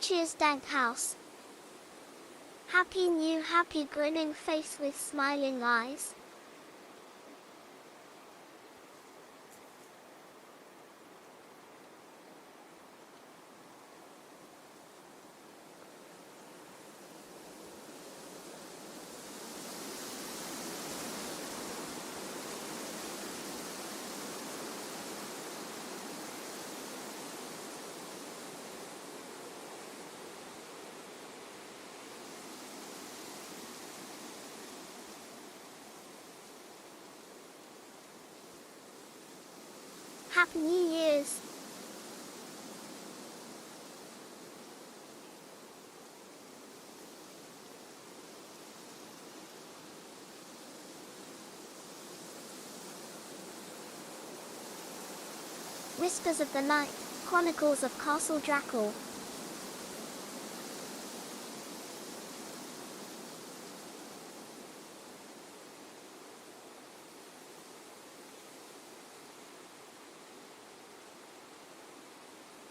cheers dank house. Happy new happy grinning face with smiling eyes. Happy New Year's. Whispers of the Night, Chronicles of Castle Drakul.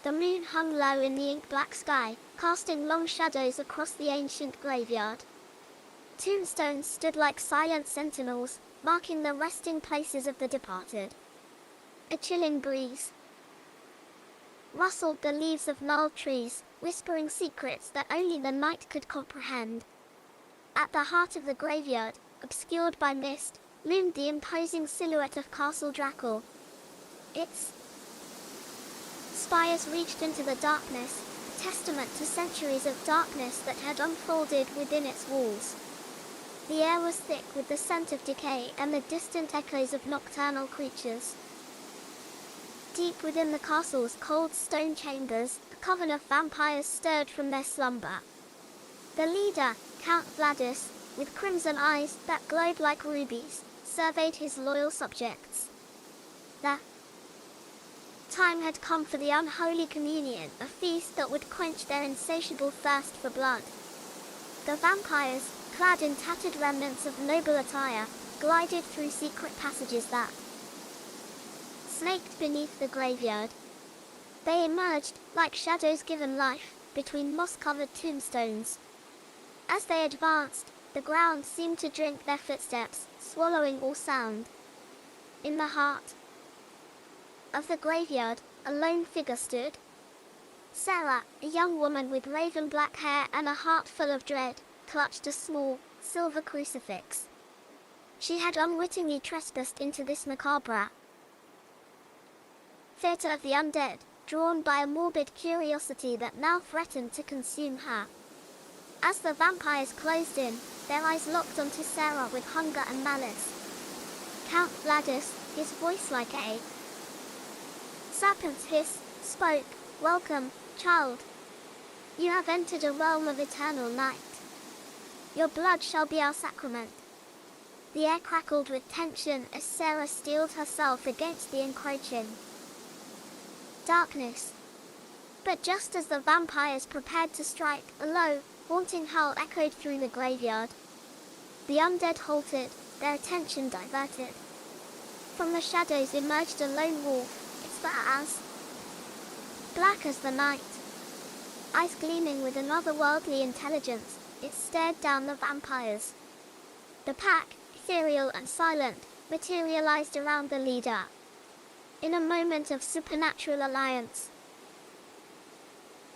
The moon hung low in the ink-black sky, casting long shadows across the ancient graveyard. Tombstones stood like silent sentinels, marking the resting places of the departed. A chilling breeze rustled the leaves of gnarled trees, whispering secrets that only the night could comprehend. At the heart of the graveyard, obscured by mist, loomed the imposing silhouette of Castle Drakul. Its spires reached into the darkness, a testament to centuries of darkness that had unfolded within its walls. The air was thick with the scent of decay and the distant echoes of nocturnal creatures. Deep within the castle's cold stone chambers, a coven of vampires stirred from their slumber. The leader, Count Vladis, with crimson eyes that glowed like rubies, surveyed his loyal subjects. The time had come for the unholy communion, a feast that would quench their insatiable thirst for blood. The vampires, clad in tattered remnants of noble attire, glided through secret passages that snaked beneath the graveyard. They emerged, like shadows given life, between moss-covered tombstones. As they advanced, the ground seemed to drink their footsteps, swallowing all sound. In the heart of the graveyard, a lone figure stood. Sarah, a young woman with raven black hair and a heart full of dread, clutched a small, silver crucifix. She had unwittingly trespassed into this macabre theater of the undead, drawn by a morbid curiosity that now threatened to consume her. As the vampires closed in, their eyes locked onto Sarah with hunger and malice. Count Vladis, his voice like a serpent's hiss, spoke, "Welcome, child. You have entered a realm of eternal night. Your blood shall be our sacrament." The air crackled with tension as Sarah steeled herself against the encroaching darkness. But just as the vampires prepared to strike, a low, haunting howl echoed through the graveyard. The undead halted, their attention diverted. From the shadows emerged a lone wolf, its fur as black as the night. Eyes gleaming with an otherworldly intelligence, it stared down the vampires. The pack, ethereal and silent, materialized around the leader. In a moment of supernatural alliance,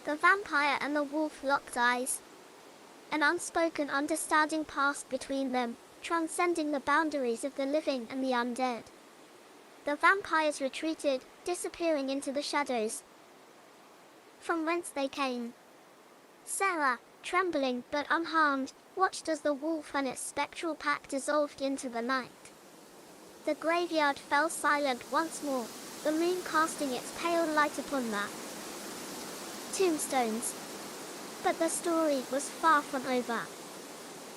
the vampire and the wolf locked eyes. An unspoken understanding passed between them, transcending the boundaries of the living and the undead. The vampires retreated, disappearing into the shadows from whence they came. Sarah, trembling but unharmed, watched as the wolf and its spectral pack dissolved into the night. The graveyard fell silent once more, the moon casting its pale light upon the tombstones. But the story was far from over.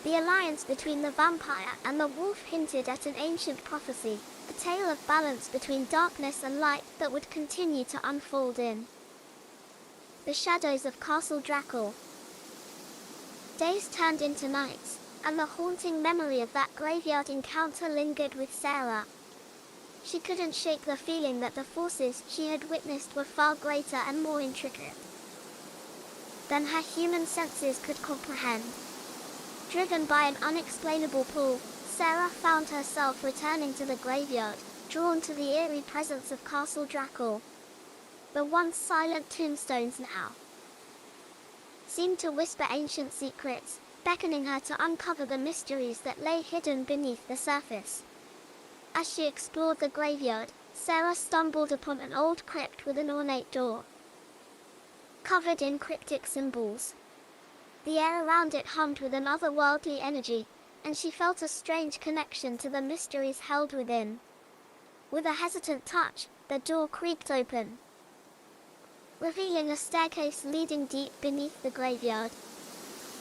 The alliance between the vampire and the wolf hinted at an ancient prophecy, a tale of balance between darkness and light that would continue to unfold in the shadows of Castle Drakul. Days turned into nights, and the haunting memory of that graveyard encounter lingered with Sarah. She couldn't shake the feeling that the forces she had witnessed were far greater and more intricate than her human senses could comprehend. Driven by an unexplainable pull, Sarah found herself returning to the graveyard, drawn to the eerie presence of Castle Drakul. The once silent tombstones now seemed to whisper ancient secrets, beckoning her to uncover the mysteries that lay hidden beneath the surface. As she explored the graveyard, Sarah stumbled upon an old crypt with an ornate door, covered in cryptic symbols. The air around it hummed with an otherworldly energy, and she felt a strange connection to the mysteries held within. With a hesitant touch, the door creaked open, revealing a staircase leading deep beneath the graveyard.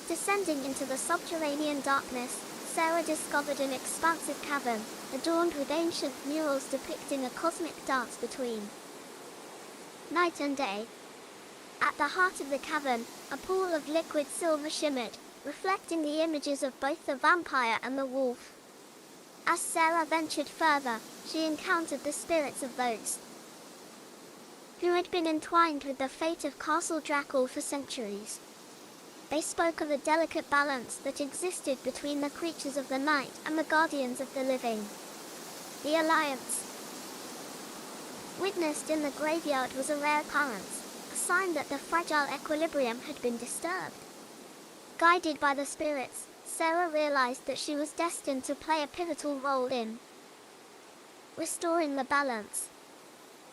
Descending into the subterranean darkness, Sarah discovered an expansive cavern, adorned with ancient murals depicting a cosmic dance between night and day. At the heart of the cavern, a pool of liquid silver shimmered, reflecting the images of both the vampire and the wolf. As Sarah ventured further, she encountered the spirits of those who had been entwined with the fate of Castle Drakul for centuries. They spoke of a delicate balance that existed between the creatures of the night and the guardians of the living. The alliance witnessed in the graveyard was a rare occurrence, a sign that the fragile equilibrium had been disturbed. Guided by the spirits, Sarah realized that she was destined to play a pivotal role in restoring the balance.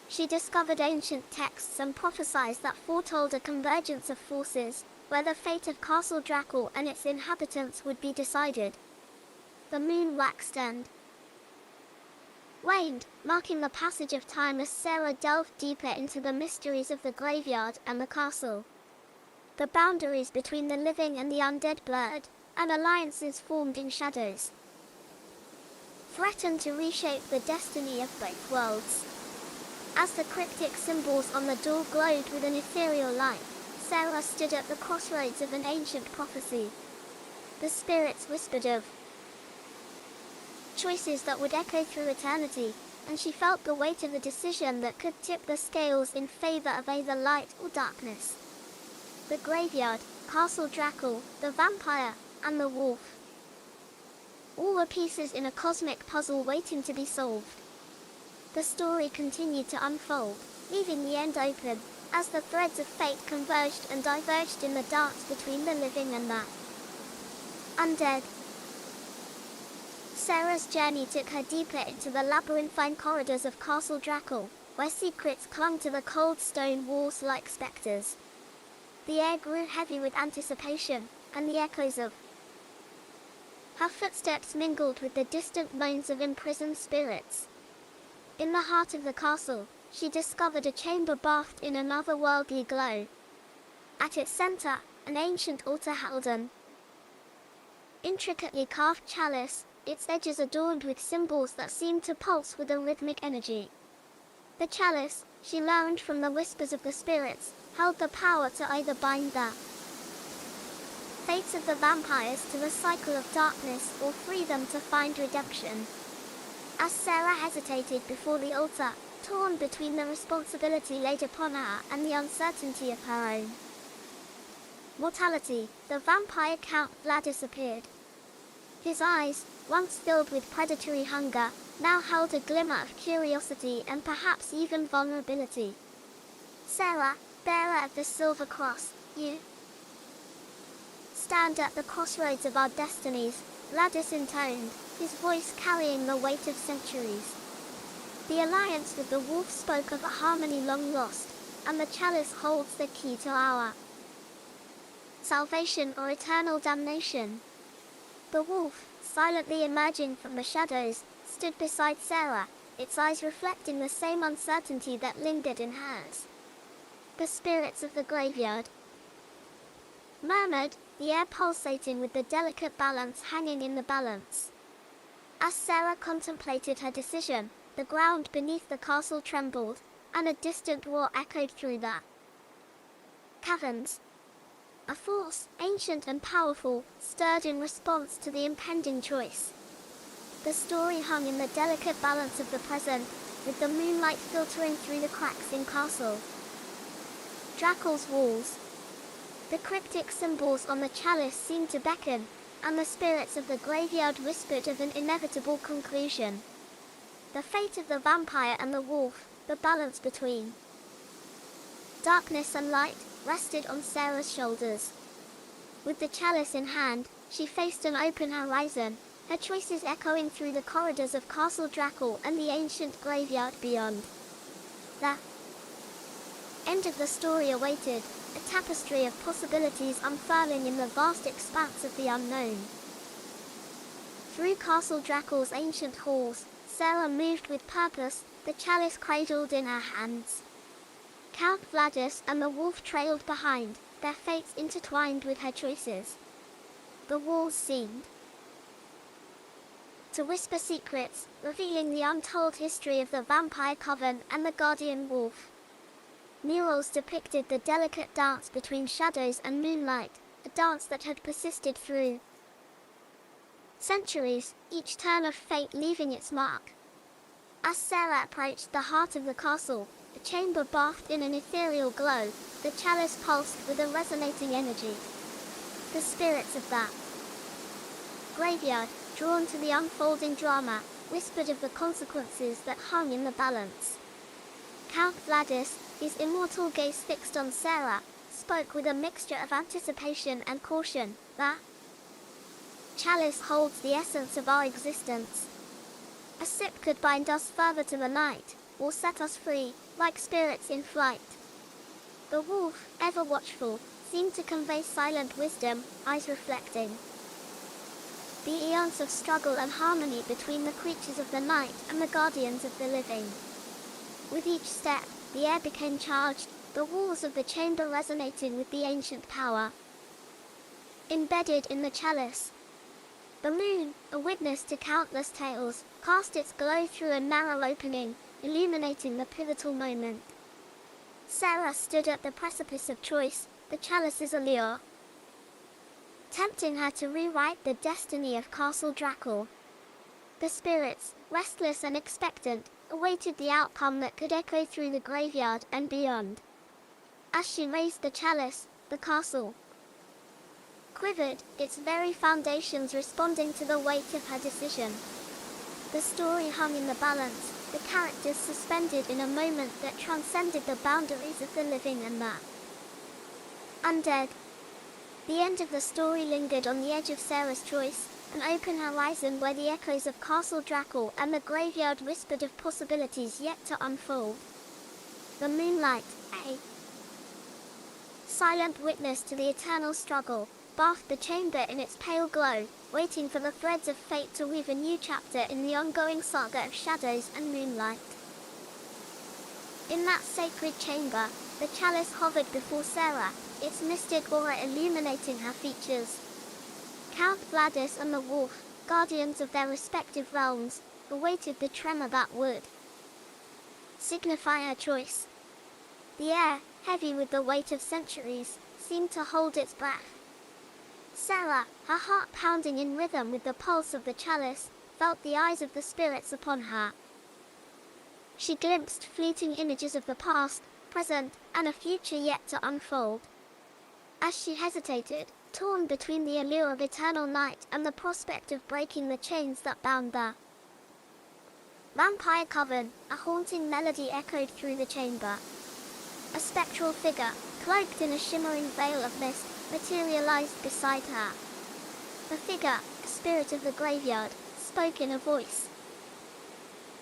She discovered ancient texts and prophesied that foretold a convergence of forces, where the fate of Castle Drakul and its inhabitants would be decided. The moon waxed and waned, marking the passage of time as Sarah delved deeper into the mysteries of the graveyard and the castle. The boundaries between the living and the undead blurred, and alliances formed in shadows, threatened to reshape the destiny of both worlds. As the cryptic symbols on the door glowed with an ethereal light, Sarah stood at the crossroads of an ancient prophecy. The spirits whispered of choices that would echo through eternity, and she felt the weight of a decision that could tip the scales in favor of either light or darkness. The graveyard, Castle Drakul, the vampire, and the wolf. All were pieces in a cosmic puzzle waiting to be solved. The story continued to unfold, leaving the end open, as the threads of fate converged and diverged in the dance between the living and the undead. Sarah's journey took her deeper into the labyrinthine corridors of Castle Drakul, where secrets clung to the cold stone walls like specters. The air grew heavy with anticipation, and the echoes of her footsteps mingled with the distant moans of imprisoned spirits. In the heart of the castle, she discovered a chamber bathed in an otherworldly glow. At its center, an ancient altar held an intricately carved chalice, its edges adorned with symbols that seemed to pulse with a rhythmic energy. The chalice, she learned from the whispers of the spirits, held the power to either bind the fates of the vampires to the cycle of darkness or free them to find redemption. As Sarah hesitated before the altar, torn between the responsibility laid upon her and the uncertainty of her own mortality, the vampire Count Vladis appeared. His eyes, once filled with predatory hunger, now held a glimmer of curiosity and perhaps even vulnerability. "Sarah, bearer of the Silver Cross, you stand at the crossroads of our destinies," Vladis intoned, his voice carrying the weight of centuries. The alliance with the wolf spoke of a harmony long lost, and the chalice holds the key to our salvation or eternal damnation. The wolf, silently emerging from the shadows, stood beside Sarah, its eyes reflecting the same uncertainty that lingered in hers. The spirits of the graveyard murmured, the air pulsating with the delicate balance hanging in the balance. As Sarah contemplated her decision, the ground beneath the castle trembled, and a distant roar echoed through the caverns. A force, ancient and powerful, stirred in response to the impending choice. The story hung in the delicate balance of the present, with the moonlight filtering through the cracks in Castle Drakul's walls. The cryptic symbols on the chalice seemed to beckon, and the spirits of the graveyard whispered of an inevitable conclusion. The fate of the vampire and the wolf, the balance between darkness and light, rested on Sarah's shoulders. With the chalice in hand, she faced an open horizon, her choices echoing through the corridors of Castle Drakul and the ancient graveyard beyond. The end of the story awaited, a tapestry of possibilities unfurling in the vast expanse of the unknown. Through Castle Drakul's ancient halls, Sarah moved with purpose, the chalice cradled in her hands. Count Vladis and the wolf trailed behind, their fates intertwined with her choices. The walls seemed to whisper secrets, revealing the untold history of the vampire coven and the guardian wolf. Murals depicted the delicate dance between shadows and moonlight, a dance that had persisted through centuries, each turn of fate leaving its mark. As Sarah approached the heart of the castle, the chamber bathed in an ethereal glow, the chalice pulsed with a resonating energy. The spirits of that graveyard, drawn to the unfolding drama, whispered of the consequences that hung in the balance. Count Vladis, his immortal gaze fixed on Sarah, spoke with a mixture of anticipation and caution. The chalice holds the essence of our existence. A sip could bind us further to the night, or set us free, like spirits in flight. The wolf, ever watchful, seemed to convey silent wisdom, eyes reflecting the eons of struggle and harmony between the creatures of the night and the guardians of the living. With each step, the air became charged, the walls of the chamber resonating with the ancient power embedded in the chalice. The moon, a witness to countless tales, cast its glow through a narrow opening, illuminating the pivotal moment. Sarah stood at the precipice of choice, the chalice's allure tempting her to rewrite the destiny of Castle Drakul. The spirits, restless and expectant, awaited the outcome that could echo through the graveyard and beyond. As she raised the chalice, the castle quivered, its very foundations responding to the weight of her decision. The story hung in the balance, the characters suspended in a moment that transcended the boundaries of the living and the undead. The end of the story lingered on the edge of Sarah's choice, an open horizon where the echoes of Castle Drakul and the graveyard whispered of possibilities yet to unfold. The moonlight, a silent witness to the eternal struggle, bathed the chamber in its pale glow, waiting for the threads of fate to weave a new chapter in the ongoing saga of shadows and moonlight. In that sacred chamber, the chalice hovered before Sarah, its mystic aura illuminating her features. Count Vladis and the wolf, guardians of their respective realms, awaited the tremor that would signify her choice. The air, heavy with the weight of centuries, seemed to hold its breath. Sarah, her heart pounding in rhythm with the pulse of the chalice, felt the eyes of the spirits upon her. She glimpsed fleeting images of the past, present, and a future yet to unfold. As she hesitated, torn between the allure of eternal night and the prospect of breaking the chains that bound the vampire coven, a haunting melody echoed through the chamber. A spectral figure, cloaked in a shimmering veil of mist, materialized beside her. The figure, a spirit of the graveyard, spoke in a voice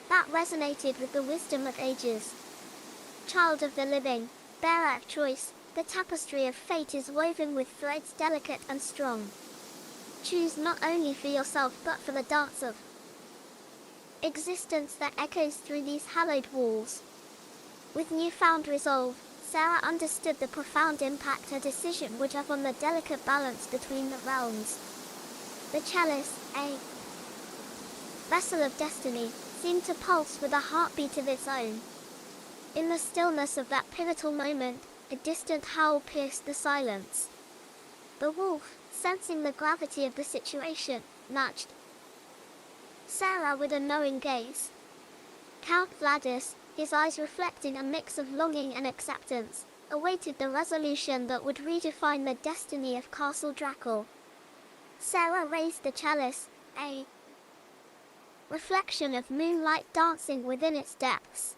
that resonated with the wisdom of ages. Child of the living, bearer of choice, the tapestry of fate is woven with threads delicate and strong. Choose not only for yourself but for the dance of existence that echoes through these hallowed walls. With newfound resolve, Sarah understood the profound impact her decision would have on the delicate balance between the realms. The chalice, a vessel of destiny, seemed to pulse with a heartbeat of its own. In the stillness of that pivotal moment, a distant howl pierced the silence. The wolf, sensing the gravity of the situation, nudged Sarah with a knowing gaze. Count Vladis, his eyes reflecting a mix of longing and acceptance, awaited the resolution that would redefine the destiny of Castle Drakul. Sarah raised the chalice, a reflection of moonlight dancing within its depths.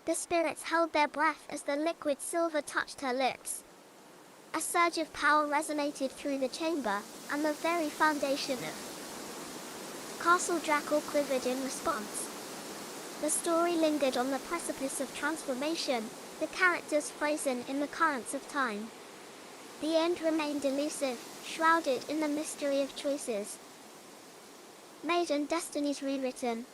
The spirits held their breath as the liquid silver touched her lips. A surge of power resonated through the chamber, and the very foundation of Castle Drakul quivered in response. The story lingered on the precipice of transformation, the characters frozen in the currents of time. The end remained elusive, shrouded in the mystery of choices made and destinies rewritten.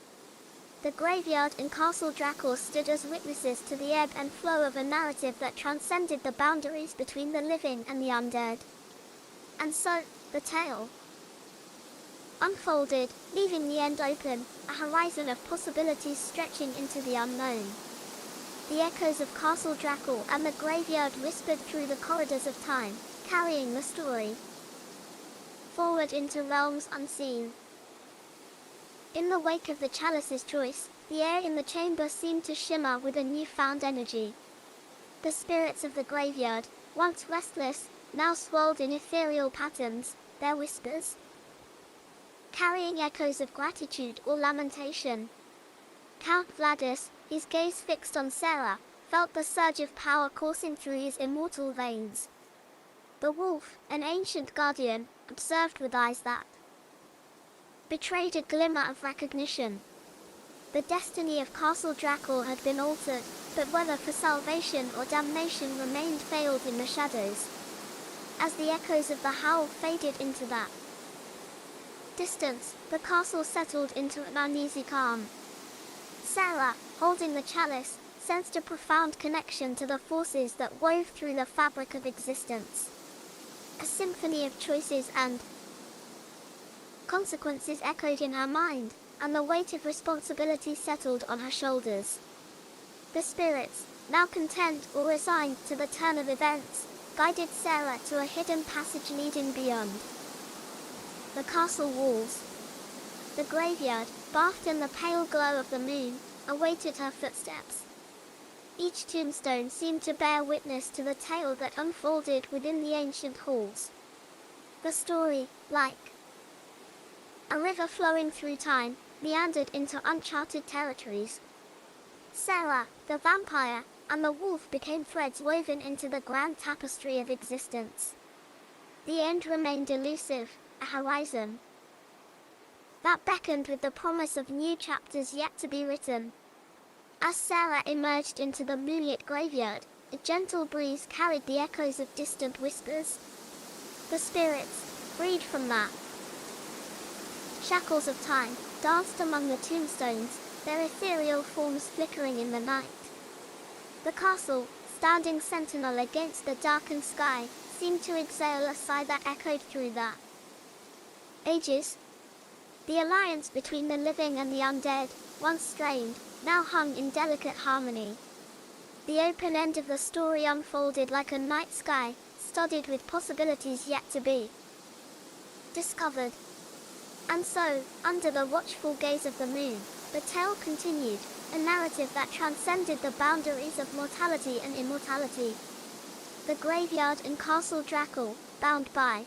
The graveyard and Castle Drakul stood as witnesses to the ebb and flow of a narrative that transcended the boundaries between the living and the undead. And so, the tale unfolded, leaving the end open, a horizon of possibilities stretching into the unknown. The echoes of Castle Drakul and the graveyard whispered through the corridors of time, carrying the story forward into realms unseen. In the wake of the chalice's choice, the air in the chamber seemed to shimmer with a newfound energy. The spirits of the graveyard, once restless, now swirled in ethereal patterns, their whispers carrying echoes of gratitude or lamentation. Count Vladis, his gaze fixed on Sarah, felt the surge of power coursing through his immortal veins. The wolf, an ancient guardian, observed with eyes that betrayed a glimmer of recognition. The destiny of Castle Drakul had been altered, but whether for salvation or damnation remained veiled in the shadows. As the echoes of the howl faded into that distance, the castle settled into an uneasy calm. Sarah, holding the chalice, sensed a profound connection to the forces that wove through the fabric of existence. A symphony of choices and consequences echoed in her mind, and the weight of responsibility settled on her shoulders. The spirits, now content or resigned to the turn of events, guided Sarah to a hidden passage leading beyond the castle walls. The graveyard, bathed in the pale glow of the moon, awaited her footsteps. Each tombstone seemed to bear witness to the tale that unfolded within the ancient halls. The story, like a river flowing through time, meandered into uncharted territories. Sarah, the vampire, and the wolf became threads woven into the grand tapestry of existence. The end remained elusive, a horizon that beckoned with the promise of new chapters yet to be written. As Sarah emerged into the moonlit graveyard, a gentle breeze carried the echoes of distant whispers. The spirits, freed from the shackles of time, danced among the tombstones, their ethereal forms flickering in the night. The castle, standing sentinel against the darkened sky, seemed to exhale a sigh that echoed through the ages. The alliance between the living and the undead, once strained, now hung in delicate harmony. The open end of the story unfolded like a night sky, studded with possibilities yet to be discovered. And so, under the watchful gaze of the moon, the tale continued, a narrative that transcended the boundaries of mortality and immortality. The graveyard and Castle Drakul, bound by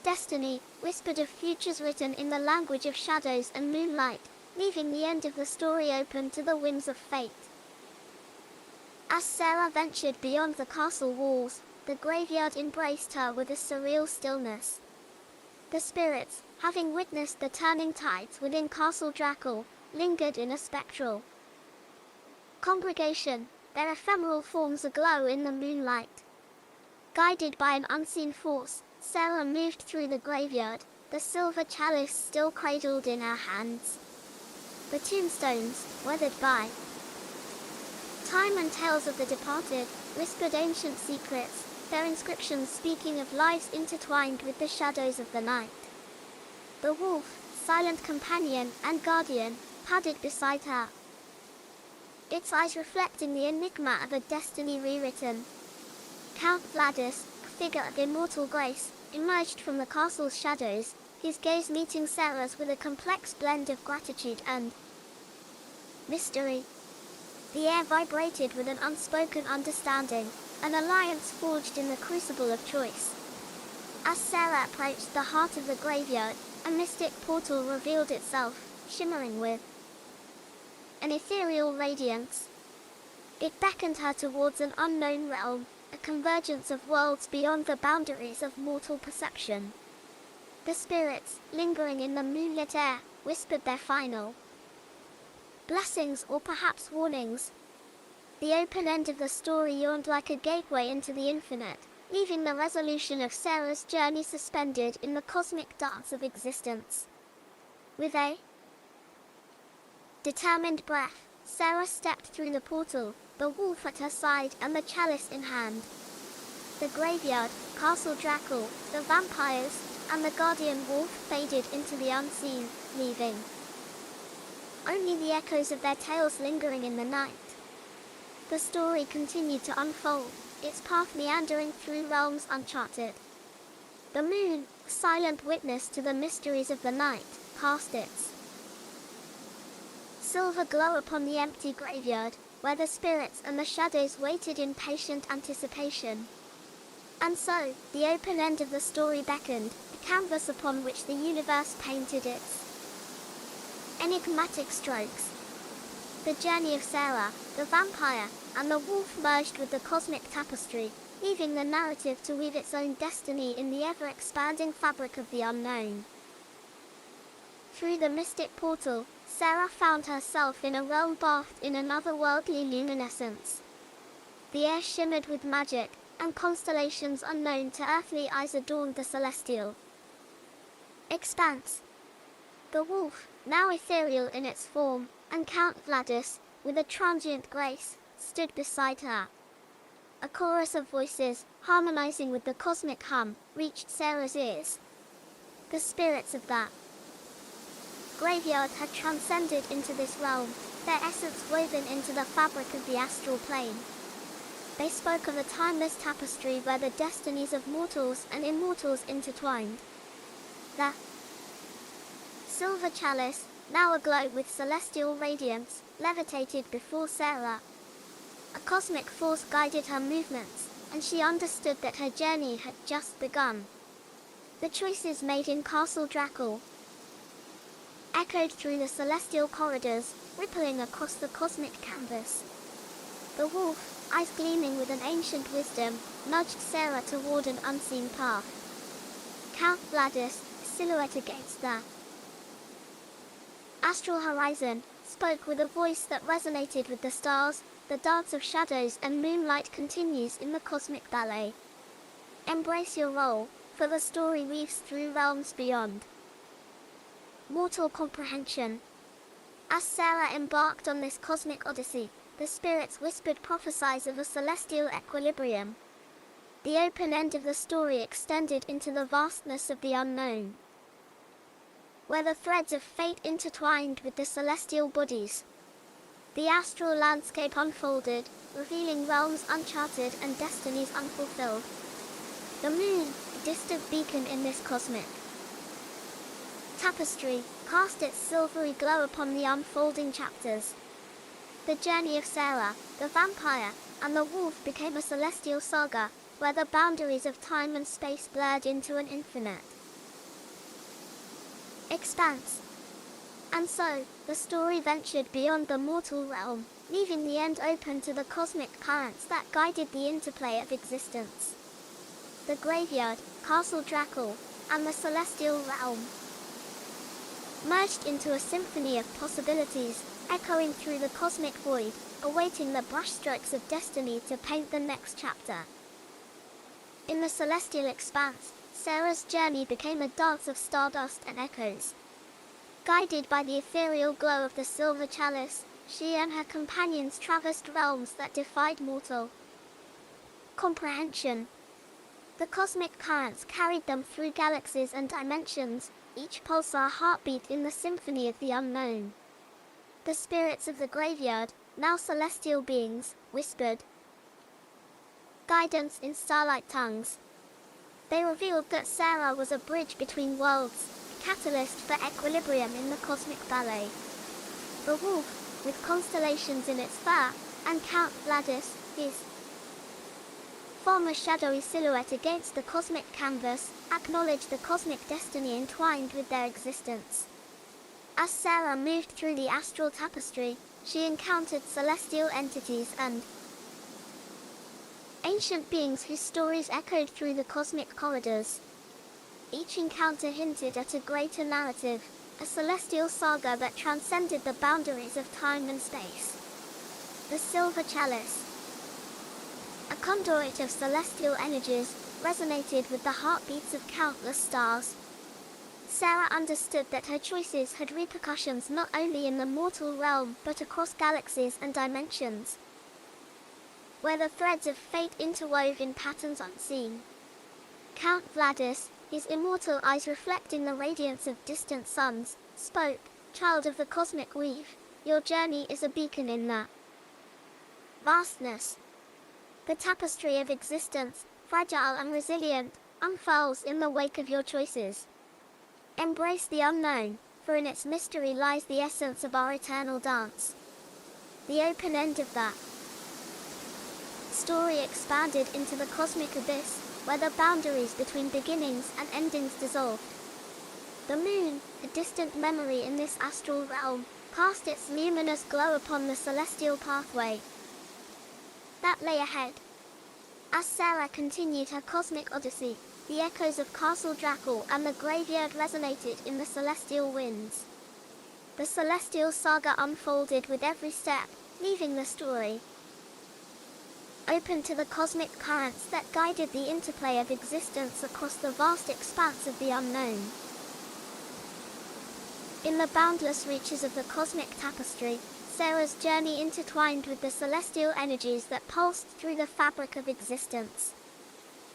destiny, whispered of futures written in the language of shadows and moonlight, leaving the end of the story open to the whims of fate. As Sarah ventured beyond the castle walls, the graveyard embraced her with a surreal stillness. The spirits, having witnessed the turning tides within Castle Drakul, lingered in a spectral congregation, their ephemeral forms aglow in the moonlight. Guided by an unseen force, Sarah moved through the graveyard, the silver chalice still cradled in her hands. The tombstones, weathered by time and tales of the departed, whispered ancient secrets, their inscriptions speaking of lives intertwined with the shadows of the night. The wolf, silent companion and guardian, padded beside her, its eyes reflecting the enigma of a destiny rewritten. Count Vladis, a figure of immortal grace, emerged from the castle's shadows, his gaze meeting Sarah's with a complex blend of gratitude and mystery. The air vibrated with an unspoken understanding, an alliance forged in the crucible of choice. As Sarah approached the heart of the graveyard, a mystic portal revealed itself, shimmering with an ethereal radiance. It beckoned her towards an unknown realm, a convergence of worlds beyond the boundaries of mortal perception. The spirits, lingering in the moonlit air, whispered their final blessings or perhaps warnings. The open end of the story yawned like a gateway into the infinite, leaving the resolution of Sarah's journey suspended in the cosmic dance of existence. With a determined breath, Sarah stepped through the portal, the wolf at her side and the chalice in hand. The graveyard, Castle Drakul, the vampires, and the guardian wolf faded into the unseen, leaving only the echoes of their tales lingering in the night. The story continued to unfold, its path meandering through realms uncharted. The moon, silent witness to the mysteries of the night, cast its silver glow upon the empty graveyard, where the spirits and the shadows waited in patient anticipation. And so, the open end of the story beckoned, the canvas upon which the universe painted its enigmatic strokes. The journey of Sarah, the vampire, and the wolf merged with the cosmic tapestry, leaving the narrative to weave its own destiny in the ever-expanding fabric of the unknown. Through the mystic portal, Sarah found herself in a realm bathed in an otherworldly luminescence. The air shimmered with magic, and constellations unknown to earthly eyes adorned the celestial expanse. The wolf, now ethereal in its form, and Count Vladis, with a transient grace, stood beside her. A chorus of voices, harmonizing with the cosmic hum, reached Sarah's ears. The spirits of that graveyard had transcended into this realm, their essence woven into the fabric of the astral plane. They spoke of a timeless tapestry where the destinies of mortals and immortals intertwined. The silver chalice, now aglow with celestial radiance, levitated before Sarah. A cosmic force guided her movements, and she understood that her journey had just begun. The choices made in Castle Drakul echoed through the celestial corridors, rippling across the cosmic canvas. The wolf, eyes gleaming with an ancient wisdom, nudged Sarah toward an unseen path. Count Vladis, silhouette against the astral horizon, spoke with a voice that resonated with the stars. The dance of shadows and moonlight continues in the cosmic ballet. Embrace your role, for the story weaves through realms beyond mortal comprehension. As Sarah embarked on this cosmic odyssey, the spirits whispered prophecies of a celestial equilibrium. The open end of the story extended into the vastness of the unknown, where the threads of fate intertwined with the celestial bodies. The astral landscape unfolded, revealing realms uncharted and destinies unfulfilled. The moon, a distant beacon in this cosmic tapestry, cast its silvery glow upon the unfolding chapters. The journey of Sarah, the vampire, and the wolf became a celestial saga, where the boundaries of time and space blurred into an infinite expanse. And so, the story ventured beyond the mortal realm, leaving the end open to the cosmic currents that guided the interplay of existence. The graveyard, Castle Drakul, and the celestial realm merged into a symphony of possibilities, echoing through the cosmic void, awaiting the brushstrokes of destiny to paint the next chapter. In the celestial expanse, Sarah's journey became a dance of stardust and echoes. Guided by the ethereal glow of the silver chalice, she and her companions traversed realms that defied mortal comprehension. The cosmic currents carried them through galaxies and dimensions, each pulsar heartbeat in the symphony of the unknown. The spirits of the graveyard, now celestial beings, whispered guidance in starlight tongues. They revealed that Sarah was a bridge between worlds, catalyst for equilibrium in the cosmic ballet. The wolf, with constellations in its fur, and Count Vladis, his former shadowy silhouette against the cosmic canvas, acknowledged the cosmic destiny entwined with their existence. As Sarah moved through the astral tapestry, she encountered celestial entities and ancient beings whose stories echoed through the cosmic corridors. Each encounter hinted at a greater narrative, a celestial saga that transcended the boundaries of time and space. The Silver Chalice, a conduit of celestial energies, resonated with the heartbeats of countless stars. Sarah understood that her choices had repercussions not only in the mortal realm but across galaxies and dimensions, where the threads of fate interwove in patterns unseen. Count Vladis, his immortal eyes reflecting the radiance of distant suns, spoke, "Child of the cosmic weave, your journey is a beacon in the vastness. The tapestry of existence, fragile and resilient, unfurls in the wake of your choices. Embrace the unknown, for in its mystery lies the essence of our eternal dance." The open end of the story expanded into the cosmic abyss, where the boundaries between beginnings and endings dissolved. The moon, a distant memory in this astral realm, cast its luminous glow upon the celestial pathway that lay ahead. As Sarah continued her cosmic odyssey, the echoes of Castle Drakul and the graveyard resonated in the celestial winds. The celestial saga unfolded with every step, leaving the story open to the cosmic currents that guided the interplay of existence across the vast expanse of the unknown. In the boundless reaches of the cosmic tapestry, Sarah's journey intertwined with the celestial energies that pulsed through the fabric of existence.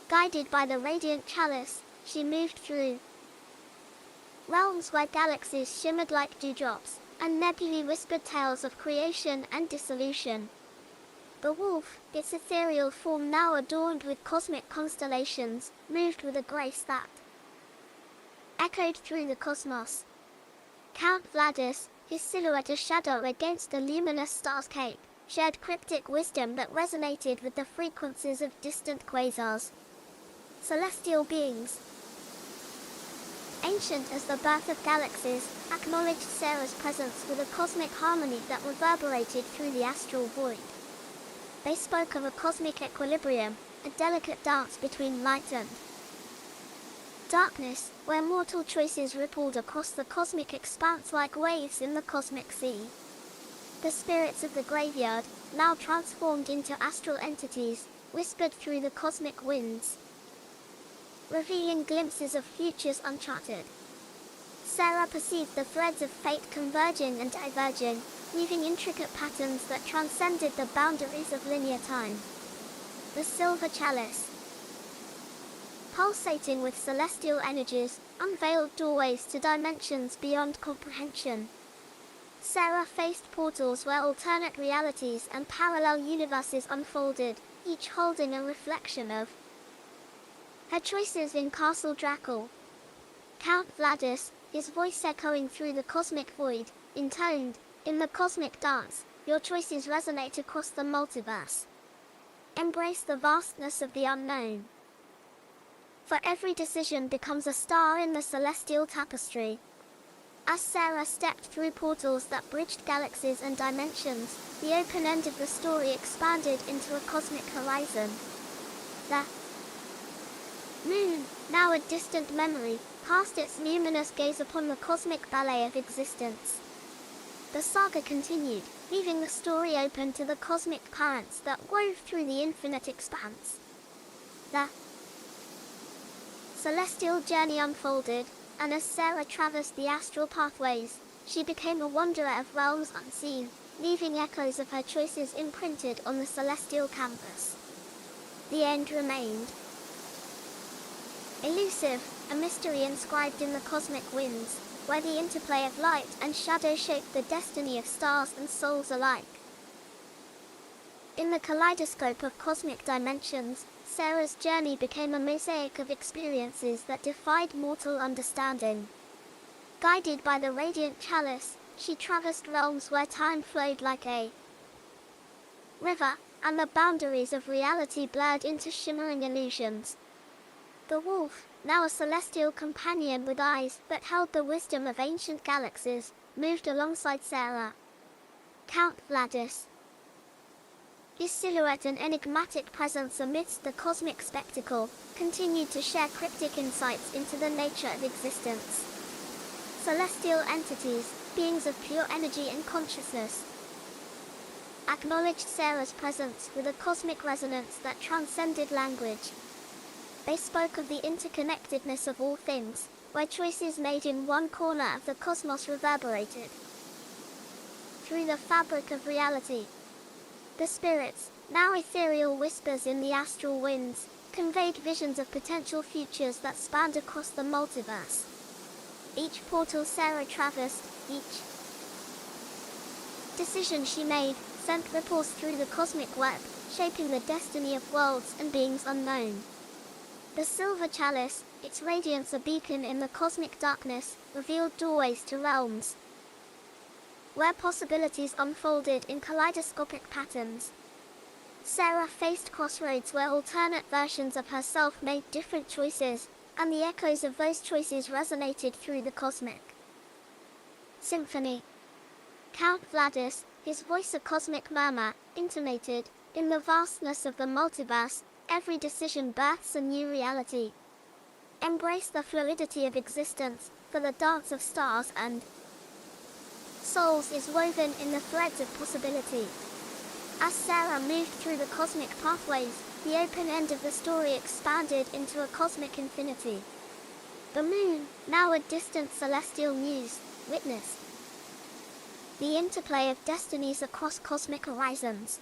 Guided by the radiant chalice, she moved through realms where galaxies shimmered like dewdrops, and nebulae whispered tales of creation and dissolution. The wolf, its ethereal form now adorned with cosmic constellations, moved with a grace that echoed through the cosmos. Count Vladis, his silhouette a shadow against the luminous starscape, shared cryptic wisdom that resonated with the frequencies of distant quasars. Celestial beings, ancient as the birth of galaxies, acknowledged Sarah's presence with a cosmic harmony that reverberated through the astral void. They spoke of a cosmic equilibrium, a delicate dance between light and darkness, where mortal choices rippled across the cosmic expanse like waves in the cosmic sea. The spirits of the graveyard, now transformed into astral entities, whispered through the cosmic winds, revealing glimpses of futures uncharted. Sarah perceived the threads of fate converging and diverging, weaving intricate patterns that transcended the boundaries of linear time. The Silver Chalice, pulsating with celestial energies, unveiled doorways to dimensions beyond comprehension. Sarah faced portals where alternate realities and parallel universes unfolded, each holding a reflection of her choices in Castle Drakul. Count Vladis, his voice echoing through the cosmic void, intoned, "In the cosmic dance, your choices resonate across the multiverse. Embrace the vastness of the unknown. For every decision becomes a star in the celestial tapestry." As Sarah stepped through portals that bridged galaxies and dimensions, the open end of the story expanded into a cosmic horizon. The moon, now a distant memory, cast its luminous gaze upon the cosmic ballet of existence. The saga continued, leaving the story open to the cosmic currents that wove through the infinite expanse. The celestial journey unfolded, and as Sarah traversed the astral pathways, she became a wanderer of realms unseen, leaving echoes of her choices imprinted on the celestial canvas. The end remained elusive, a mystery inscribed in the cosmic winds, where the interplay of light and shadow shaped the destiny of stars and souls alike. In the kaleidoscope of cosmic dimensions, Sarah's journey became a mosaic of experiences that defied mortal understanding. Guided by the radiant chalice, she traversed realms where time flowed like a river, and the boundaries of reality blurred into shimmering illusions. The wolf, now a celestial companion with eyes that held the wisdom of ancient galaxies, moved alongside Sarah. Count Vladis. His silhouette and enigmatic presence amidst the cosmic spectacle continued to share cryptic insights into the nature of existence. Celestial entities, beings of pure energy and consciousness, acknowledged Sarah's presence with a cosmic resonance that transcended language. They spoke of the interconnectedness of all things, where choices made in one corner of the cosmos reverberated through the fabric of reality. The spirits, now ethereal whispers in the astral winds, conveyed visions of potential futures that spanned across the multiverse. Each portal Sarah traversed, each decision she made, sent ripples through the cosmic web, shaping the destiny of worlds and beings unknown. The silver chalice, its radiance a beacon in the cosmic darkness, revealed doorways to realms where possibilities unfolded in kaleidoscopic patterns. Sarah faced crossroads where alternate versions of herself made different choices, and the echoes of those choices resonated through the cosmic symphony. Count Vladis, his voice a cosmic murmur, intimated, in the vastness of the multiverse, every decision births a new reality. Embrace the fluidity of existence, for the dance of stars and souls is woven in the threads of possibility. As Sarah moved through the cosmic pathways, the open end of the story expanded into a cosmic infinity. The moon, now a distant celestial muse, witnessed the interplay of destinies across cosmic horizons.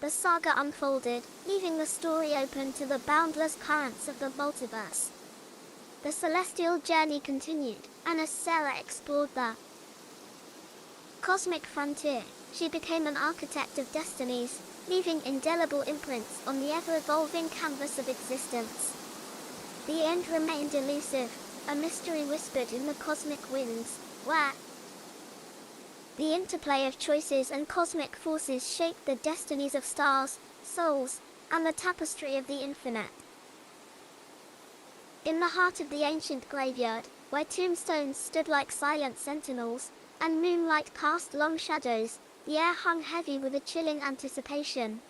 The saga unfolded, leaving the story open to the boundless currents of the multiverse. The celestial journey continued, and as Sarah explored the cosmic frontier, she became an architect of destinies, leaving indelible imprints on the ever-evolving canvas of existence. The end remained elusive, a mystery whispered in the cosmic winds, where the interplay of choices and cosmic forces shaped the destinies of stars, souls, and the tapestry of the infinite. In the heart of the ancient graveyard, where tombstones stood like silent sentinels, and moonlight cast long shadows, the air hung heavy with a chilling anticipation.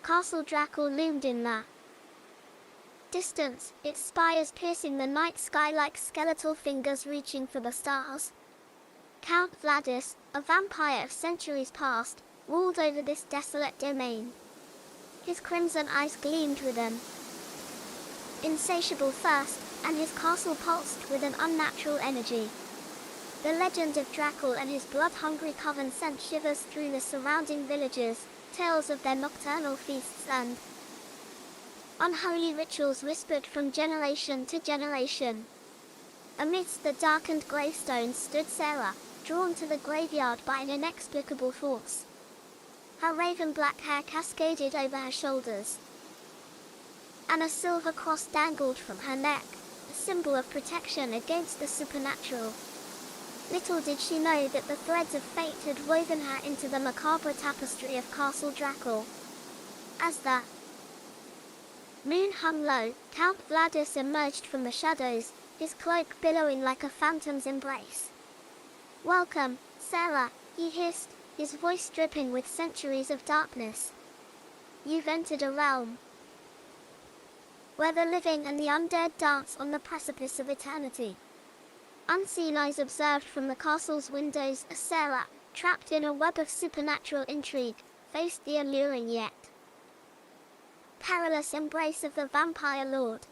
Castle Drakul loomed in the distance, its spires piercing the night sky like skeletal fingers reaching for the stars. Count Vladis, a vampire of centuries past, ruled over this desolate domain. His crimson eyes gleamed with an insatiable thirst, and his castle pulsed with an unnatural energy. The legend of Drakul and his blood-hungry coven sent shivers through the surrounding villages, tales of their nocturnal feasts and unholy rituals whispered from generation to generation. Amidst the darkened gravestones stood Sarah, drawn to the graveyard by an inexplicable force. Her raven-black hair cascaded over her shoulders, and a silver cross dangled from her neck, a symbol of protection against the supernatural. Little did she know that the threads of fate had woven her into the macabre tapestry of Castle Drakul. As the moon hung low, Count Vladis emerged from the shadows, his cloak billowing like a phantom's embrace. "Welcome, Sarah," he hissed, his voice dripping with centuries of darkness. "You've entered a realm where the living and the undead dance on the precipice of eternity." Unseen eyes observed from the castle's windows as Sarah, trapped in a web of supernatural intrigue, faced the alluring yet perilous embrace of the vampire lord.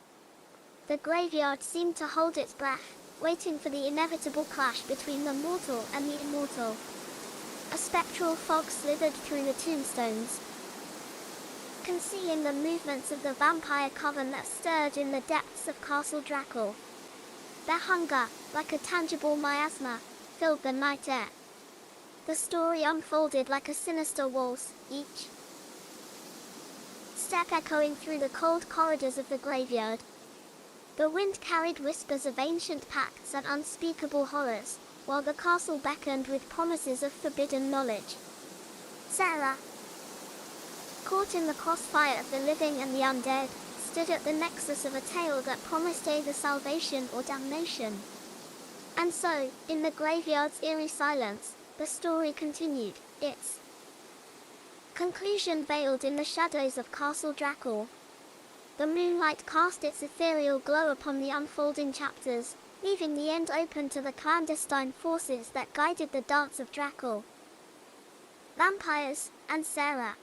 The graveyard seemed to hold its breath, waiting for the inevitable clash between the mortal and the immortal. A spectral fog slithered through the tombstones, concealing the movements of the vampire coven that stirred in the depths of Castle Drakul. Their hunger, like a tangible miasma, filled the night air. The story unfolded like a sinister waltz, each step echoing through the cold corridors of the graveyard. The wind carried whispers of ancient pacts and unspeakable horrors, while the castle beckoned with promises of forbidden knowledge. Sarah, caught in the crossfire of the living and the undead, stood at the nexus of a tale that promised either salvation or damnation. And so, in the graveyard's eerie silence, the story continued, its conclusion veiled in the shadows of Castle Drakul. The moonlight cast its ethereal glow upon the unfolding chapters, leaving the end open to the clandestine forces that guided the dance of Drakul. Vampires, and Sarah.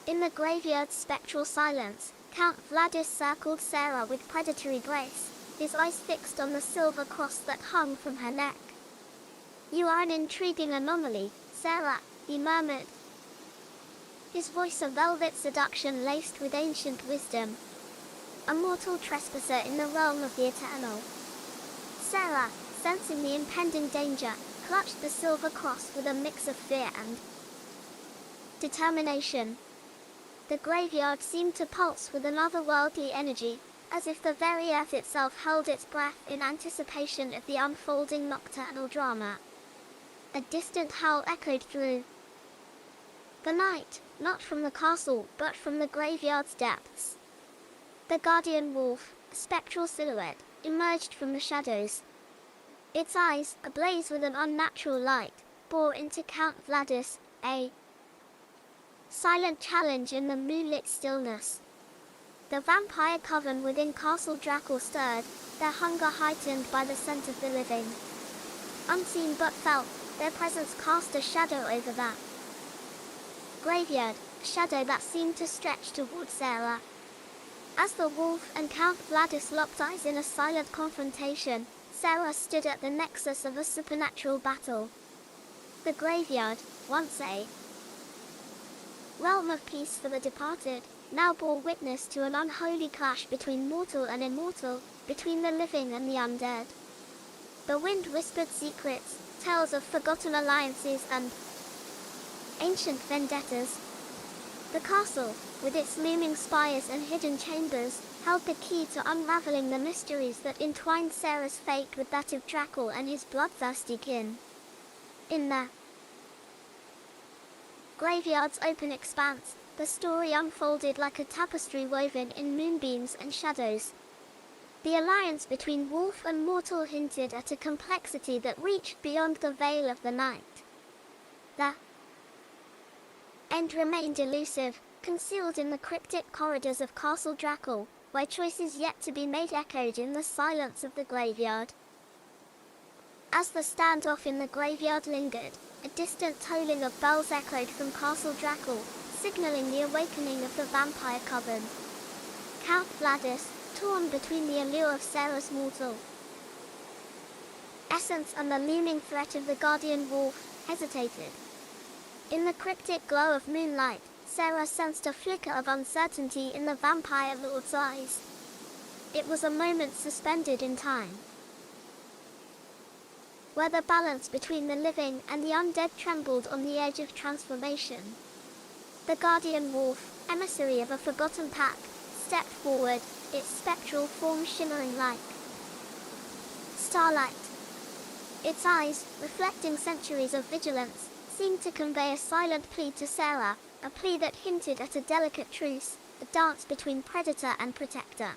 In the graveyard's spectral silence, Count Vladis circled Sarah with predatory grace, his eyes fixed on the silver cross that hung from her neck. "You are an intriguing anomaly, Sarah," he murmured, his voice a velvet seduction laced with ancient wisdom. "A mortal trespasser in the realm of the eternal." Sarah, sensing the impending danger, clutched the silver cross with a mix of fear and determination. The graveyard seemed to pulse with an otherworldly energy, as if the very earth itself held its breath in anticipation of the unfolding nocturnal drama. A distant howl echoed through the night, not from the castle, but from the graveyard's depths. The guardian wolf, a spectral silhouette, emerged from the shadows. Its eyes, ablaze with an unnatural light, bore into Count Vladis a silent challenge in the moonlit stillness. The vampire coven within Castle Drakul stirred, their hunger heightened by the scent of the living. Unseen but felt, their presence cast a shadow over that graveyard, a shadow that seemed to stretch toward Sarah. As the wolf and Count Vladis locked eyes in a silent confrontation, Sarah stood at the nexus of a supernatural battle. The graveyard, once a realm of peace for the departed, now bore witness to an unholy clash between mortal and immortal, between the living and the undead. The wind whispered secrets, tales of forgotten alliances and ancient vendettas. The castle, with its looming spires and hidden chambers, held the key to unraveling the mysteries that entwined Sarah's fate with that of Drakul and his bloodthirsty kin. In the graveyard's open expanse, the story unfolded like a tapestry woven in moonbeams and shadows. The alliance between wolf and mortal hinted at a complexity that reached beyond the veil of the night. The end remained elusive, concealed in the cryptic corridors of Castle Drakul, where choices yet to be made echoed in the silence of the graveyard. As the standoff in the graveyard lingered, a distant tolling of bells echoed from Castle Drakul, signaling the awakening of the vampire coven. Count Vladis, torn between the allure of Sarah's mortal essence and the looming threat of the guardian wolf, hesitated. In the cryptic glow of moonlight, Sarah sensed a flicker of uncertainty in the vampire lord's eyes. It was a moment suspended in time, where the balance between the living and the undead trembled on the edge of transformation. The guardian wolf, emissary of a forgotten pack, stepped forward, its spectral form shimmering like starlight. Its eyes, reflecting centuries of vigilance, seemed to convey a silent plea to Sarah, a plea that hinted at a delicate truce, a dance between predator and protector.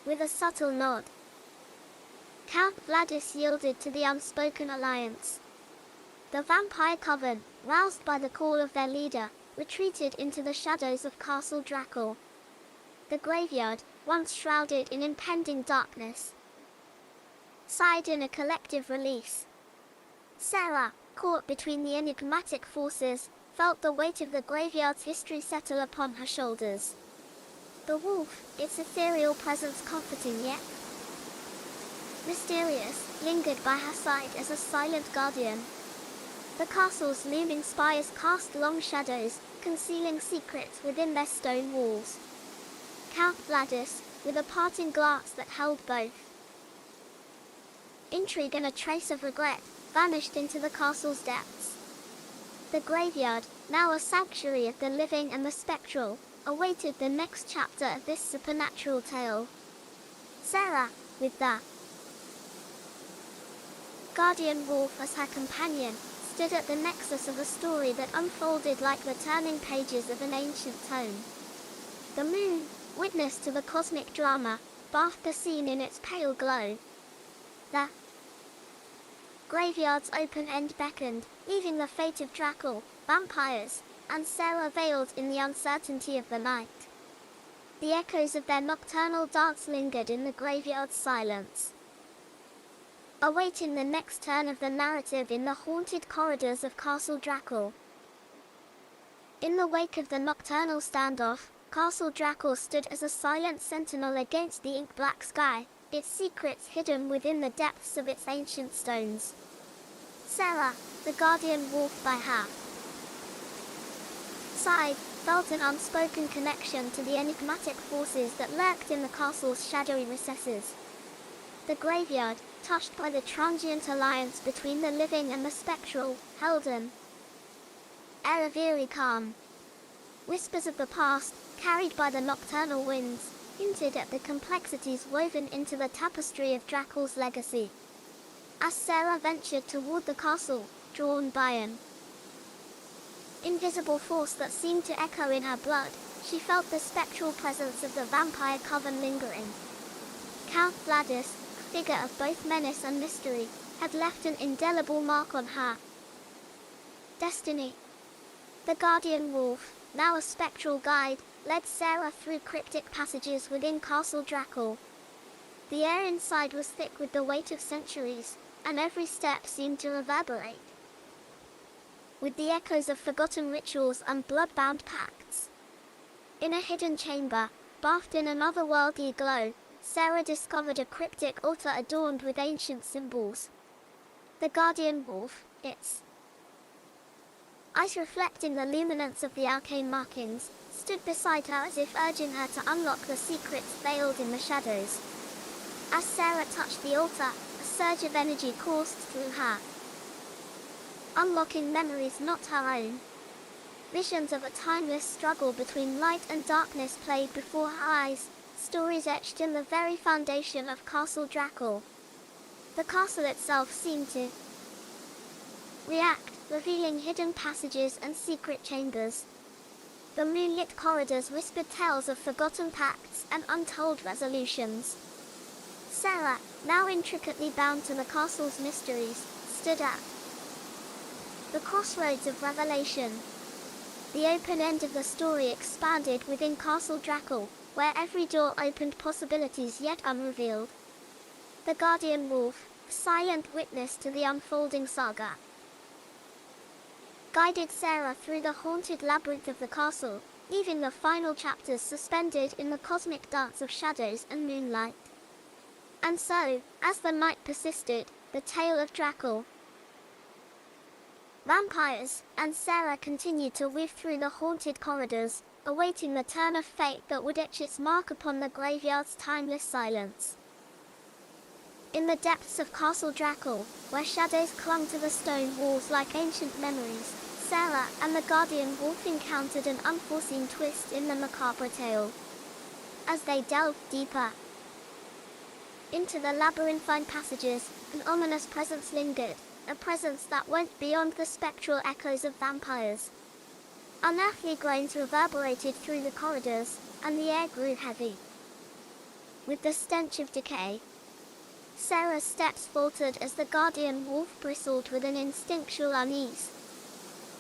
With a subtle nod, Count Vladis yielded to the unspoken alliance. The vampire coven, roused by the call of their leader, retreated into the shadows of Castle Drakul. The graveyard, once shrouded in impending darkness, sighed in a collective release. Sarah, caught between the enigmatic forces, felt the weight of the graveyard's history settle upon her shoulders. The wolf, its ethereal presence comforting yet mysterious, lingered by her side as a silent guardian. The castle's looming spires cast long shadows, concealing secrets within their stone walls. Count Vladis, with a parting glance that held both intrigue and a trace of regret, vanished into the castle's depths. The graveyard, now a sanctuary of the living and the spectral, awaited the next chapter of this supernatural tale. Sarah, with the guardian wolf as her companion, stood at the nexus of a story that unfolded like the turning pages of an ancient tome. The moon, witness to the cosmic drama, bathed the scene in its pale glow. The graveyard's open end beckoned, leaving the fate of Drakul, vampires, and Sarah veiled in the uncertainty of the night. The echoes of their nocturnal dance lingered in the graveyard's silence, awaiting the next turn of the narrative in the haunted corridors of Castle Drakul. In the wake of the nocturnal standoff, Castle Drakul stood as a silent sentinel against the ink-black sky, its secrets hidden within the depths of its ancient stones. Sarah, the guardian wolf by her side, felt an unspoken connection to the enigmatic forces that lurked in the castle's shadowy recesses. The graveyard, touched by the transient alliance between the living and the spectral, held an air of eerie calm. Whispers of the past, carried by the nocturnal winds, hinted at the complexities woven into the tapestry of Drakul's legacy. As Sarah ventured toward the castle, drawn by an invisible force that seemed to echo in her blood, she felt the spectral presence of the vampire coven lingering. Count Vladis, figure of both menace and mystery, had left an indelible mark on her destiny. The guardian wolf, now a spectral guide, led Sarah through cryptic passages within Castle Drakul. The air inside was thick with the weight of centuries, and every step seemed to reverberate with the echoes of forgotten rituals and blood-bound pacts. In a hidden chamber, bathed in an otherworldly glow, Sarah discovered a cryptic altar adorned with ancient symbols. The guardian wolf, its eyes reflecting the luminance of the arcane markings, stood beside her as if urging her to unlock the secrets veiled in the shadows. As Sarah touched the altar, a surge of energy coursed through her, unlocking memories not her own. Visions of a timeless struggle between light and darkness played before her eyes, stories etched in the very foundation of Castle Drakul. The castle itself seemed to react, revealing hidden passages and secret chambers. The moonlit corridors whispered tales of forgotten pacts and untold resolutions. Sarah, now intricately bound to the castle's mysteries, stood at the crossroads of revelation. The open end of the story expanded within Castle Drakul, where every door opened possibilities yet unrevealed. The guardian wolf, silent witness to the unfolding saga, guided Sarah through the haunted labyrinth of the castle, leaving the final chapters suspended in the cosmic dance of shadows and moonlight. And so, as the night persisted, the tale of Drakul, vampires, and Sarah continued to weave through the haunted corridors, awaiting the turn of fate that would etch its mark upon the graveyard's timeless silence. In the depths of Castle Drakul, where shadows clung to the stone walls like ancient memories, Sarah and the guardian wolf encountered an unforeseen twist in the macabre tale. As they delved deeper into the labyrinthine passages, an ominous presence lingered, a presence that went beyond the spectral echoes of vampires. Unearthly groans reverberated through the corridors, and the air grew heavy with the stench of decay. Sarah's steps faltered as the guardian wolf bristled with an instinctual unease.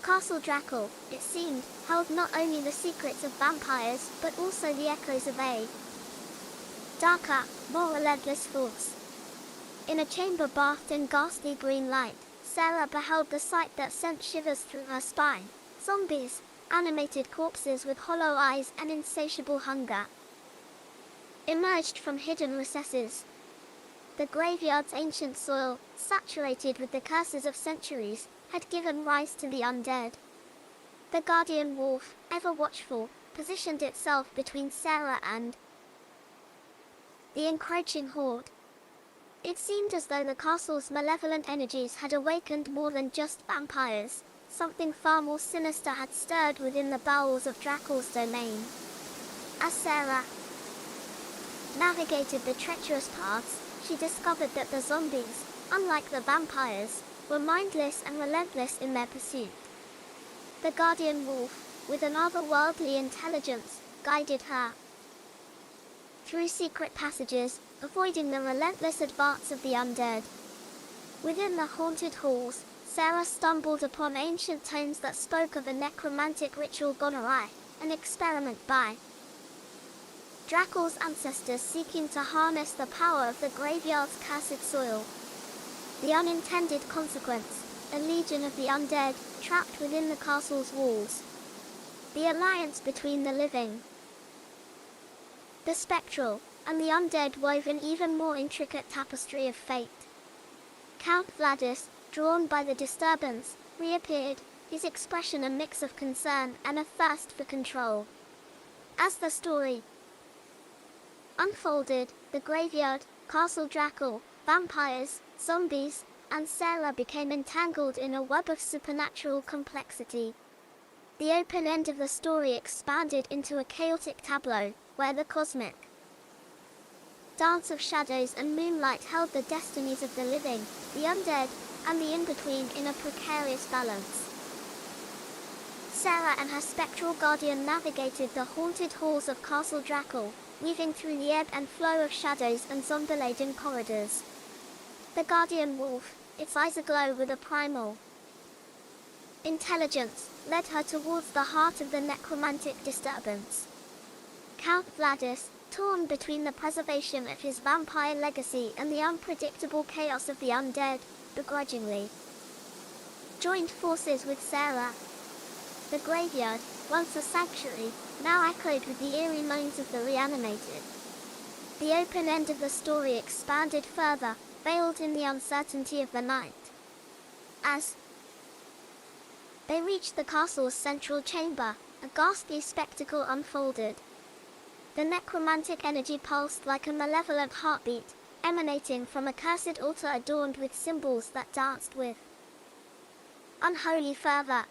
Castle Drakul, it seemed, held not only the secrets of vampires, but also the echoes of a darker, more relentless force. In a chamber bathed in ghastly green light, Sarah beheld the sight that sent shivers through her spine. Zombies, animated corpses with hollow eyes and insatiable hunger, emerged from hidden recesses. The graveyard's ancient soil, saturated with the curses of centuries, had given rise to the undead. The guardian wolf, ever watchful, positioned itself between Sarah and the encroaching horde. It seemed as though the castle's malevolent energies had awakened more than just vampires. Something far more sinister had stirred within the bowels of Drakul's domain. As Sarah navigated the treacherous paths, she discovered that the zombies, unlike the vampires, were mindless and relentless in their pursuit. The guardian wolf, with an otherworldly intelligence, guided her through secret passages, avoiding the relentless advance of the undead. Within the haunted halls, Sarah stumbled upon ancient tomes that spoke of a necromantic ritual gone awry, an experiment by Drakul's ancestors seeking to harness the power of the graveyard's cursed soil. The unintended consequence, a legion of the undead, trapped within the castle's walls. The alliance between the living, the spectral, and the undead wove an even more intricate tapestry of fate. Count Vladis, drawn by the disturbance, reappeared, his expression a mix of concern and a thirst for control. As the story unfolded, the graveyard, Castle Drakul, vampires, zombies, and Sarah became entangled in a web of supernatural complexity. The open end of the story expanded into a chaotic tableau, where the cosmic dance of shadows and moonlight held the destinies of the living, the undead, and the in-between in a precarious balance. Sarah and her spectral guardian navigated the haunted halls of Castle Drakul, weaving through the ebb and flow of shadows and zombie-laden corridors. The guardian wolf, its eyes aglow with a primal intelligence, led her towards the heart of the necromantic disturbance. Count Vladis, torn between the preservation of his vampire legacy and the unpredictable chaos of the undead, begrudgingly joined forces with Sarah. The graveyard, once a sanctuary, now echoed with the eerie moans of the reanimated. The open end of the story expanded further, veiled in the uncertainty of the night. As they reached the castle's central chamber, a ghastly spectacle unfolded. The necromantic energy pulsed like a malevolent heartbeat, emanating from a cursed altar adorned with symbols that danced with unholy fervor.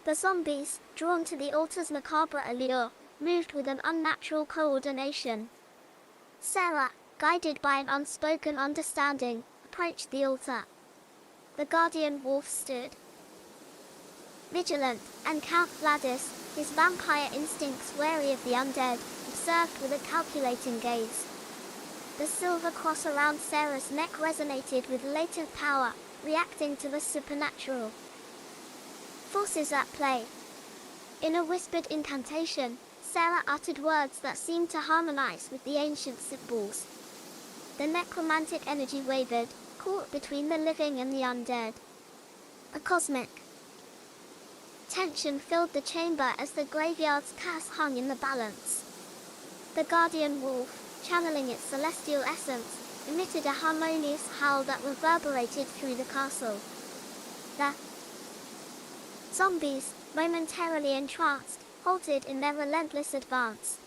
The zombies, drawn to the altar's macabre allure, moved with an unnatural coordination. Sarah, guided by an unspoken understanding, approached the altar. The guardian wolf stood vigilant, and Count Vladis, his vampire instincts wary of the undead, observed with a calculating gaze. The silver cross around Sarah's neck resonated with latent power, reacting to the supernatural forces at play. In a whispered incantation, Sarah uttered words that seemed to harmonize with the ancient symbols. The necromantic energy wavered, caught between the living and the undead. A cosmic tension filled the chamber as the graveyard's curse hung in the balance. The guardian wolf, channeling its celestial essence, emitted a harmonious howl that reverberated through the castle. The zombies, momentarily entranced, halted in their relentless advance.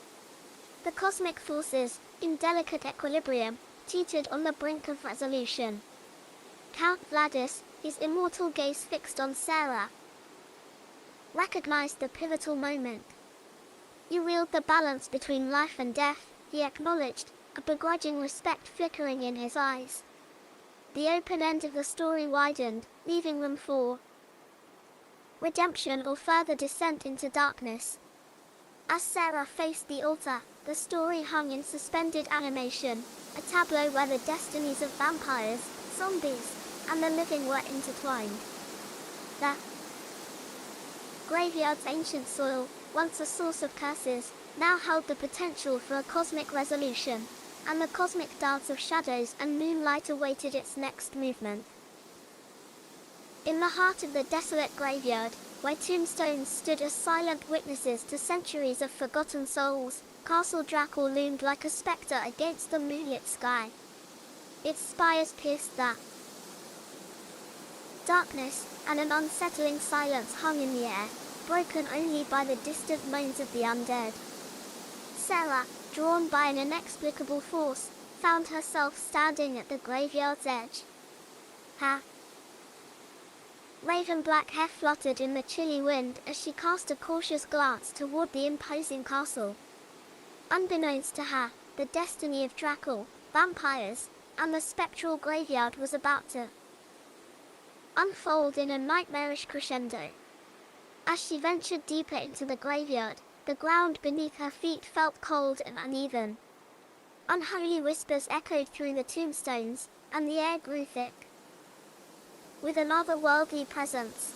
The cosmic forces, in delicate equilibrium, teetered on the brink of resolution. Count Vladis, his immortal gaze fixed on Sarah, recognized the pivotal moment. "You wield the balance between life and death," he acknowledged, a begrudging respect flickering in his eyes. The open end of the story widened, leaving room for redemption or further descent into darkness. As Sarah faced the altar, the story hung in suspended animation, a tableau where the destinies of vampires, zombies, and the living were intertwined. The graveyard's ancient soil, once a source of curses, now held the potential for a cosmic resolution, and the cosmic dance of shadows and moonlight awaited its next movement. In the heart of the desolate graveyard, where tombstones stood as silent witnesses to centuries of forgotten souls, Castle Drakul loomed like a specter against the moonlit sky. its spires pierced the darkness, and an unsettling silence hung in the air, broken only by the distant moans of the undead. Sarah, drawn by an inexplicable force, found herself standing at the graveyard's edge. Her raven-black hair fluttered in the chilly wind as she cast a cautious glance toward the imposing castle. Unbeknownst to her, the destiny of Drakul, vampires, and the spectral graveyard was about to unfold in a nightmarish crescendo. As she ventured deeper into the graveyard, the ground beneath her feet felt cold and uneven. Unholy whispers echoed through the tombstones, and the air grew thick with an otherworldly presence.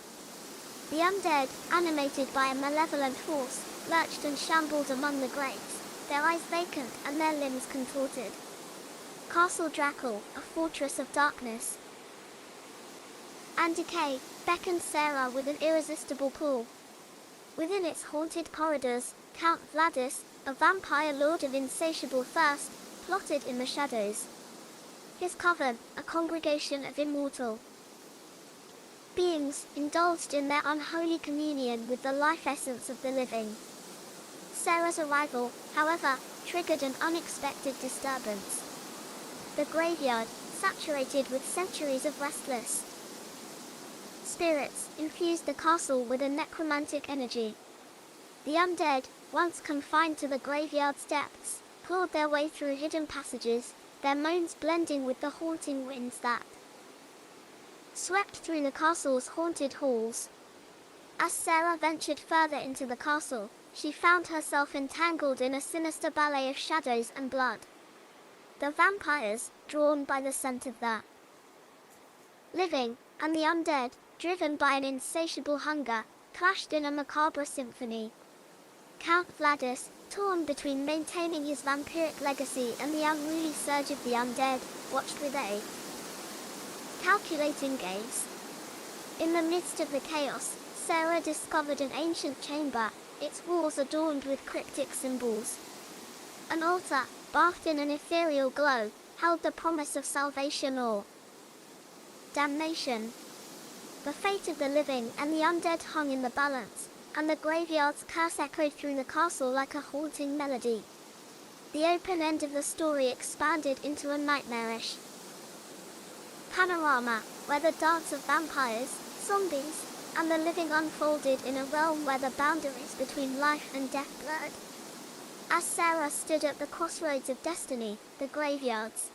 The undead, animated by a malevolent force, lurched and shambled among the graves, their eyes vacant and their limbs contorted. Castle Drakul, a fortress of darkness and decay, beckoned Sarah with an irresistible pull. Within its haunted corridors, Count Vladis, a vampire lord of insatiable thirst, plotted in the shadows. His coven, a congregation of immortal beings, indulged in their unholy communion with the life essence of the living. Sarah's arrival, however, triggered an unexpected disturbance. The graveyard, saturated with centuries of restless spirits, infused the castle with a necromantic energy. The undead, once confined to the graveyard's depths, clawed their way through hidden passages, their moans blending with the haunting winds that swept through the castle's haunted halls. As Sarah ventured further into the castle, she found herself entangled in a sinister ballet of shadows and blood. The vampires, drawn by the scent of the living, and the undead, driven by an insatiable hunger, clashed in a macabre symphony. Count Vladis, torn between maintaining his vampiric legacy and the unruly surge of the undead, watched with a calculating gaze. In the midst of the chaos, Sarah discovered an ancient chamber, its walls adorned with cryptic symbols. An altar, bathed in an ethereal glow, held the promise of salvation or damnation. The fate of the living and the undead hung in the balance, and the graveyard's curse echoed through the castle like a haunting melody. The open end of the story expanded into a nightmarish panorama, where the dance of vampires, zombies, and the living unfolded in a realm where the boundaries between life and death blurred. As Sarah stood at the crossroads of destiny, the graveyard's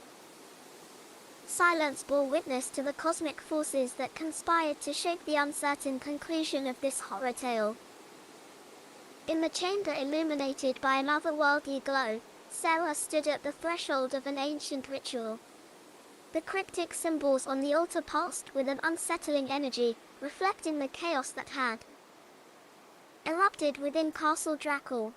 silence bore witness to the cosmic forces that conspired to shape the uncertain conclusion of this horror tale. In the chamber illuminated by an otherworldly glow, Sarah stood at the threshold of an ancient ritual. The cryptic symbols on the altar pulsed with an unsettling energy, reflecting the chaos that had erupted within Castle Drakul.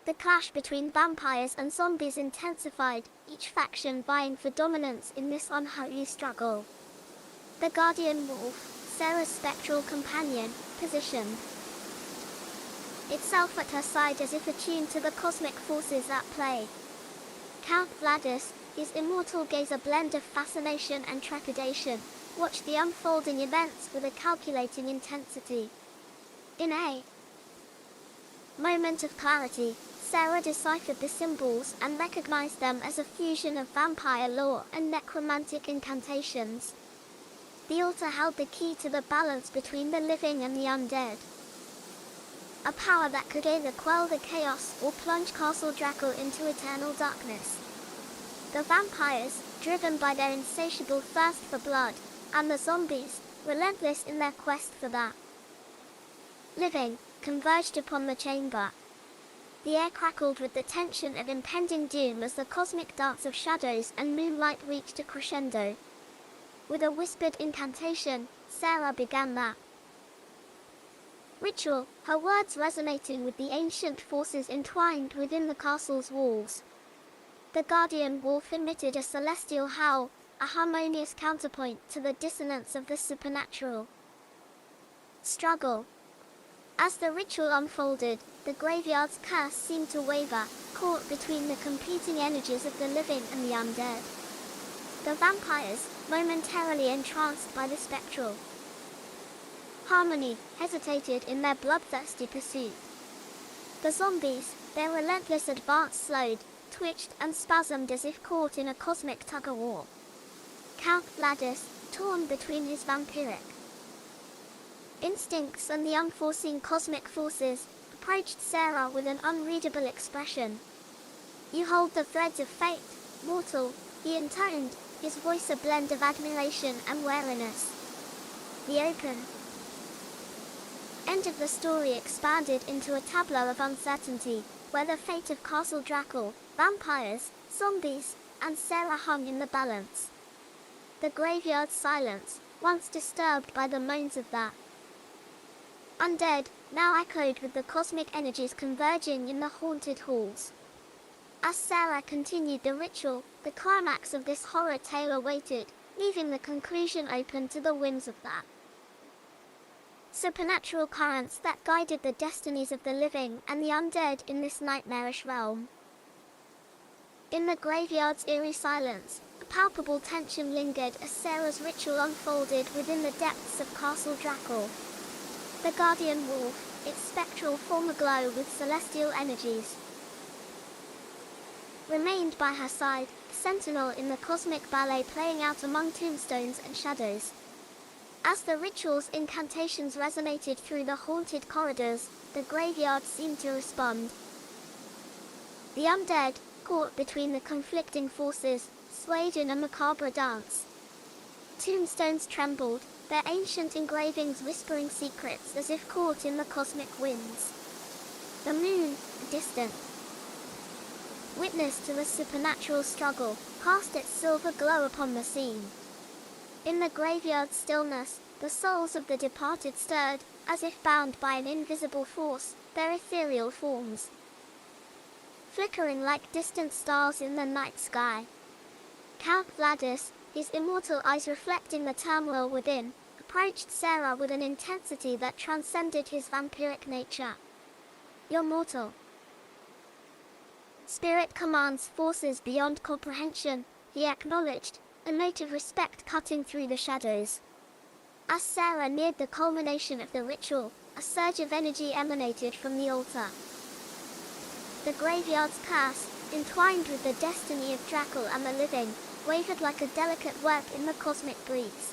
The clash between vampires and zombies intensified, each faction vying for dominance in this unholy struggle. The guardian wolf, Sarah's spectral companion, positioned itself at her side as if attuned to the cosmic forces at play. Count Vladis, his immortal gaze a blend of fascination and trepidation, watched the unfolding events with a calculating intensity. In a moment of clarity, Sarah deciphered the symbols and recognized them as a fusion of vampire lore and necromantic incantations. The altar held the key to the balance between the living and the undead. A power that could either quell the chaos or plunge Castle Drakul into eternal darkness. The vampires, driven by their insatiable thirst for blood, and the zombies, relentless in their quest for the living, converged upon the chamber. The air crackled with the tension of impending doom as the cosmic dance of shadows and moonlight reached a crescendo. With a whispered incantation, Sarah began the ritual, her words resonating with the ancient forces entwined within the castle's walls. The guardian wolf emitted a celestial howl, a harmonious counterpoint to the dissonance of the supernatural struggle. As the ritual unfolded, the graveyard's curse seemed to waver, caught between the competing energies of the living and the undead. the vampires, momentarily entranced by the spectral harmony, hesitated in their bloodthirsty pursuit. The zombies, their relentless advance slowed, twitched and spasmed as if caught in a cosmic tug-of-war. Count Vladis, torn between his vampiric instincts and the unforeseen cosmic forces, approached Sarah with an unreadable expression. "You hold the threads of fate, mortal," he intoned, his voice a blend of admiration and wariness. The open end of the story expanded into a tableau of uncertainty, where the fate of Castle Drakul, vampires, zombies, and Sarah hung in the balance. The graveyard's silence, once disturbed by the moans of the undead, now echoed with the cosmic energies converging in the haunted halls. As Sarah continued the ritual, the climax of this horror tale awaited, leaving the conclusion open to the whims of the supernatural currents that guided the destinies of the living and the undead in this nightmarish realm. In the graveyard's eerie silence, a palpable tension lingered as Sarah's ritual unfolded within the depths of Castle Drakul. The guardian wolf, its spectral form aglow with celestial energies, remained by her side, sentinel in the cosmic ballet playing out among tombstones and shadows. As the ritual's incantations resonated through the haunted corridors, the graveyard seemed to respond. The undead, caught between the conflicting forces, swayed in a macabre dance. Tombstones trembled, their ancient engravings whispering secrets as if caught in the cosmic winds. The moon, a distant witness to the supernatural struggle, cast its silver glow upon the scene. In the graveyard's stillness, the souls of the departed stirred, as if bound by an invisible force, their ethereal forms flickering like distant stars in the night sky. Count Vladis, his immortal eyes reflecting the turmoil within, approached Sarah with an intensity that transcended his vampiric nature. "Your mortal spirit commands forces beyond comprehension," he acknowledged, a note of respect cutting through the shadows. As Sarah neared the culmination of the ritual, a surge of energy emanated from the altar. The graveyard's curse, entwined with the destiny of Drakul and the living, wavered like a delicate web in the cosmic breeze.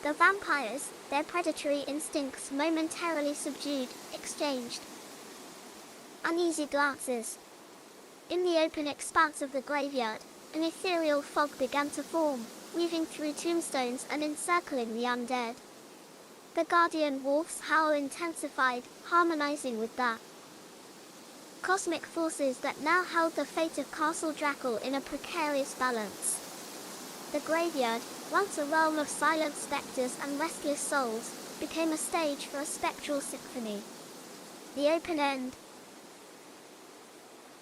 The vampires, their predatory instincts momentarily subdued, exchanged uneasy glances. In the open expanse of the graveyard, an ethereal fog began to form, weaving through tombstones and encircling the undead. The guardian wolf's howl intensified, harmonizing with the cosmic forces that now held the fate of Castle Drakul in a precarious balance. The graveyard, once a realm of silent specters and restless souls, became a stage for a spectral symphony. The open end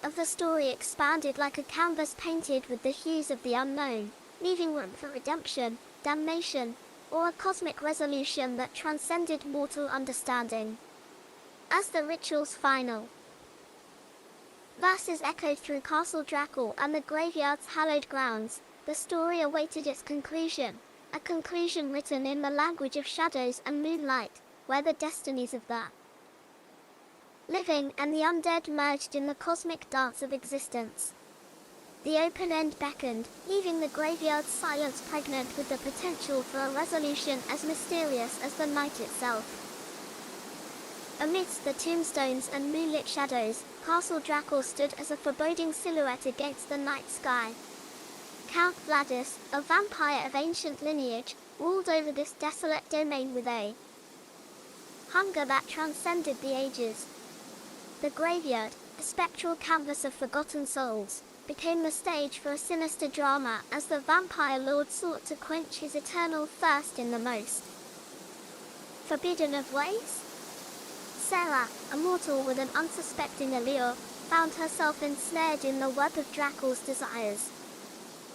of the story expanded like a canvas painted with the hues of the unknown, leaving room for redemption, damnation, or a cosmic resolution that transcended mortal understanding. As the ritual's final verses echoed through Castle Drakul and the graveyard's hallowed grounds, the story awaited its conclusion, a conclusion written in the language of shadows and moonlight, where the destinies of the living and the undead merged in the cosmic dance of existence. The open end beckoned, leaving the graveyard's silence pregnant with the potential for a resolution as mysterious as the night itself. Amidst the tombstones and moonlit shadows, Castle Drakul stood as a foreboding silhouette against the night sky. Count Vladis, a vampire of ancient lineage, ruled over this desolate domain with a hunger that transcended the ages. The graveyard, a spectral canvas of forgotten souls, became the stage for a sinister drama as the vampire lord sought to quench his eternal thirst in the most forbidden of ways. Sarah, a mortal with an unsuspecting allure, found herself ensnared in the web of Drakul's desires.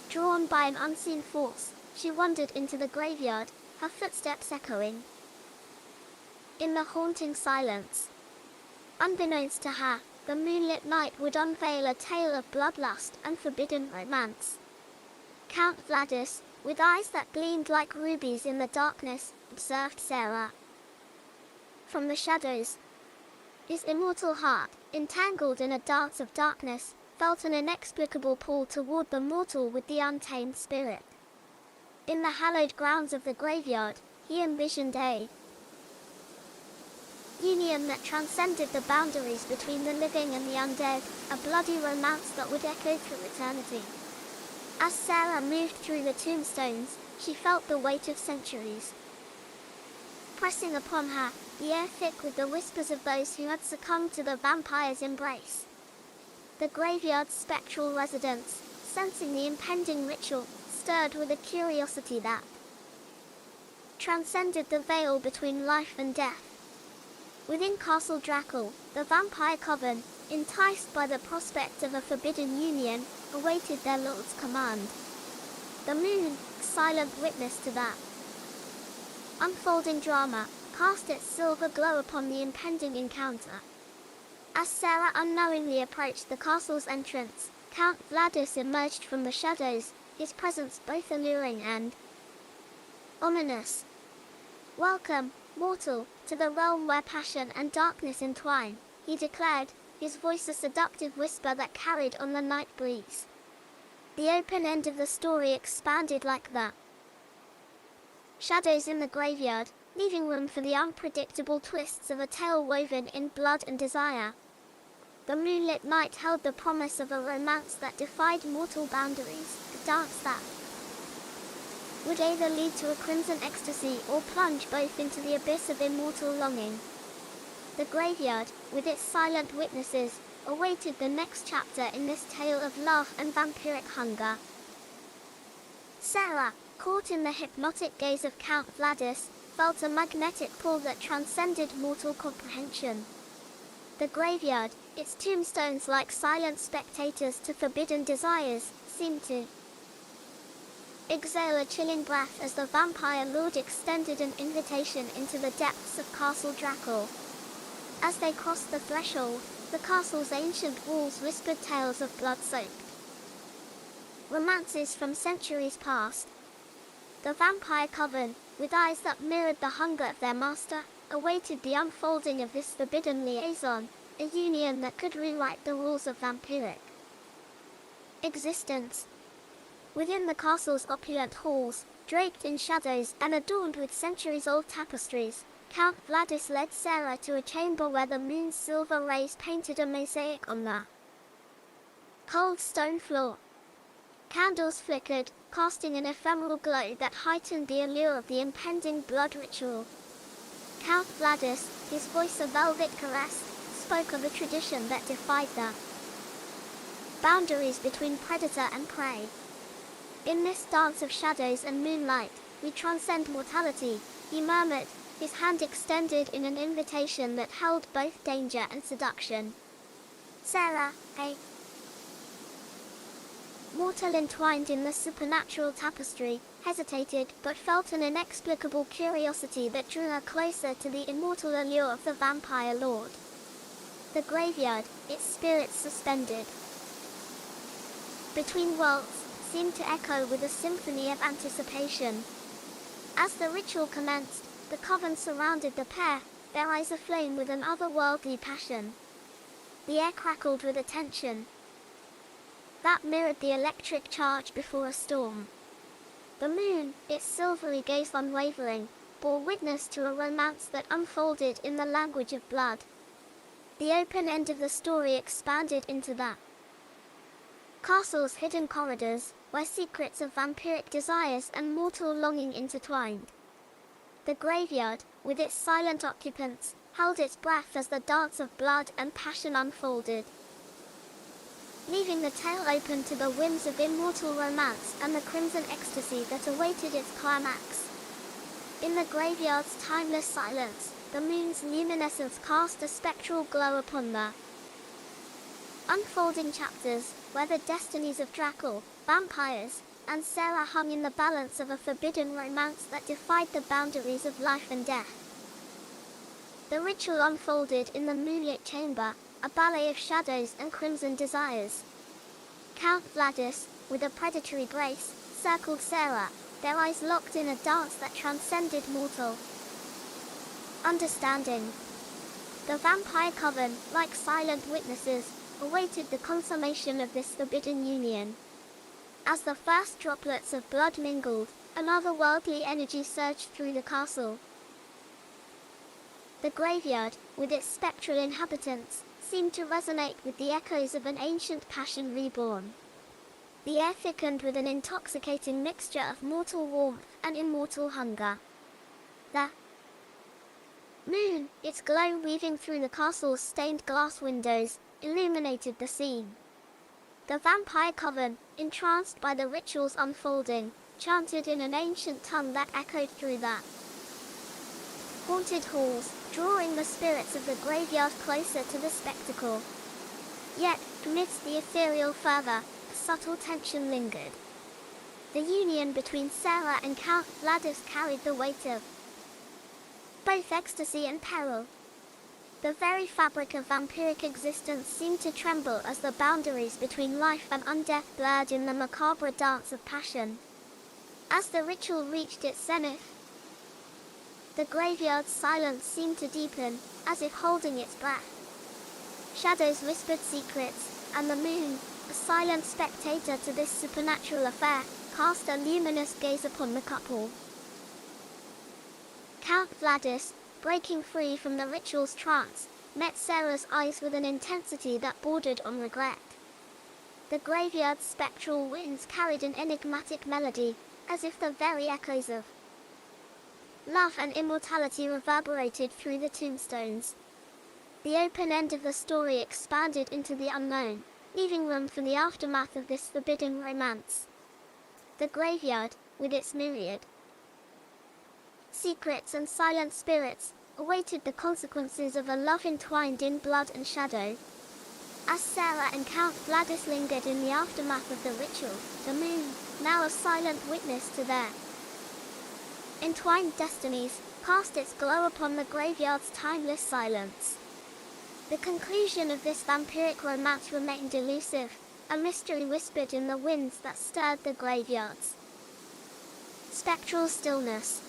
Drawn by an unseen force, she wandered into the graveyard, her footsteps echoing in the haunting silence. Unbeknownst to her, the moonlit night would unveil a tale of bloodlust and forbidden romance. Count Vladis, with eyes that gleamed like rubies in the darkness, observed Sarah. From the shadows, his immortal heart, entangled in a dance of darkness, felt an inexplicable pull toward the mortal with the untamed spirit. In the hallowed grounds of the graveyard, he envisioned a union that transcended the boundaries between the living and the undead, a bloody romance that would echo through eternity. As Sarah moved through the tombstones, she felt the weight of centuries pressing upon her, the air thick with the whispers of those who had succumbed to the vampire's embrace. The graveyard's spectral residents, sensing the impending ritual, stirred with a curiosity that transcended the veil between life and death. Within Castle Drakul, the vampire coven, enticed by the prospect of a forbidden union, awaited their lord's command. The moon, silent witness to that unfolding drama, cast its silver glow upon the impending encounter. As Sarah unknowingly approached the castle's entrance, Count Vladis emerged from the shadows, his presence both alluring and ominous. "Welcome, mortal, to the realm where passion and darkness entwine," he declared, his voice a seductive whisper that carried on the night breeze. The open end of the story expanded like the shadows in the graveyard, leaving room for the unpredictable twists of a tale woven in blood and desire. The moonlit night held the promise of a romance that defied mortal boundaries, a dance that would either lead to a crimson ecstasy or plunge both into the abyss of immortal longing. The graveyard, with its silent witnesses, awaited the next chapter in this tale of love and vampiric hunger. Sarah, caught in the hypnotic gaze of Count Vladis, felt a magnetic pull that transcended mortal comprehension. The graveyard, its tombstones like silent spectators to forbidden desires, seemed to exhale a chilling breath as the vampire lord extended an invitation into the depths of Castle Drakul. As they crossed the threshold, the castle's ancient walls whispered tales of blood-soaked romances from centuries past. The vampire coven, with eyes that mirrored the hunger of their master, awaited the unfolding of this forbidden liaison, a union that could rewrite the rules of vampiric existence. Within the castle's opulent halls, draped in shadows and adorned with centuries-old tapestries, Count Vladis led Sarah to a chamber where the moon's silver rays painted a mosaic on the cold stone floor. Candles flickered, casting an ephemeral glow that heightened the allure of the impending blood ritual. Count Vladis, his voice a velvet caress, spoke of a tradition that defied the boundaries between predator and prey. "In this dance of shadows and moonlight, we transcend mortality," he murmured, his hand extended in an invitation that held both danger and seduction. Sarah, a mortal entwined in the supernatural tapestry, hesitated but felt an inexplicable curiosity that drew her closer to the immortal allure of the vampire lord. The graveyard, its spirits suspended between worlds, seemed to echo with a symphony of anticipation. As the ritual commenced, the coven surrounded the pair, their eyes aflame with an otherworldly passion. The air crackled with a tension that mirrored the electric charge before a storm. The moon, its silvery gaze unwavering, bore witness to a romance that unfolded in the language of blood. The open end of the story expanded into the castle's hidden corridors, where secrets of vampiric desires and mortal longing intertwined. The graveyard, with its silent occupants, held its breath as the dance of blood and passion unfolded, leaving the tale open to the whims of immortal romance and the crimson ecstasy that awaited its climax. In the graveyard's timeless silence, the moon's luminescence cast a spectral glow upon the unfolding chapters, where the destinies of Drakul, vampires, and Sarah hung in the balance of a forbidden romance that defied the boundaries of life and death. The ritual unfolded in the moonlit chamber, a ballet of shadows and crimson desires. Count Vladis, with a predatory grace, circled Sarah, their eyes locked in a dance that transcended mortal understanding. The vampire coven, like silent witnesses, awaited the consummation of this forbidden union. As the first droplets of blood mingled, an otherworldly energy surged through the castle. The graveyard, with its spectral inhabitants, seemed to resonate with the echoes of an ancient passion reborn. The air thickened with an intoxicating mixture of mortal warmth and immortal hunger. The moon, its glow weaving through the castle's stained glass windows, illuminated the scene. The vampire coven, entranced by the ritual's unfolding, chanted in an ancient tongue that echoed through the haunted halls, drawing the spirits of the graveyard closer to the spectacle. Yet, amidst the ethereal fervor, a subtle tension lingered. The union between Sarah and Count Vladis carried the weight of both ecstasy and peril. The very fabric of vampiric existence seemed to tremble as the boundaries between life and undeath blurred in the macabre dance of passion. As the ritual reached its zenith, the graveyard's silence seemed to deepen, as if holding its breath. Shadows whispered secrets, and the moon, a silent spectator to this supernatural affair, cast a luminous gaze upon the couple. Count Vladis, breaking free from the ritual's trance, met Sarah's eyes with an intensity that bordered on regret. The graveyard's spectral winds carried an enigmatic melody, as if the very echoes of love and immortality reverberated through the tombstones. The open end of the story expanded into the unknown, leaving room for the aftermath of this forbidden romance. The graveyard, with its myriad secrets and silent spirits, awaited the consequences of a love entwined in blood and shadow. As Sarah and Count Vladis lingered in the aftermath of the ritual, the moon, now a silent witness to their entwined destinies, cast its glow upon the graveyard's timeless silence. The conclusion of this vampiric romance remained elusive, a mystery whispered in the winds that stirred the graveyard's spectral stillness.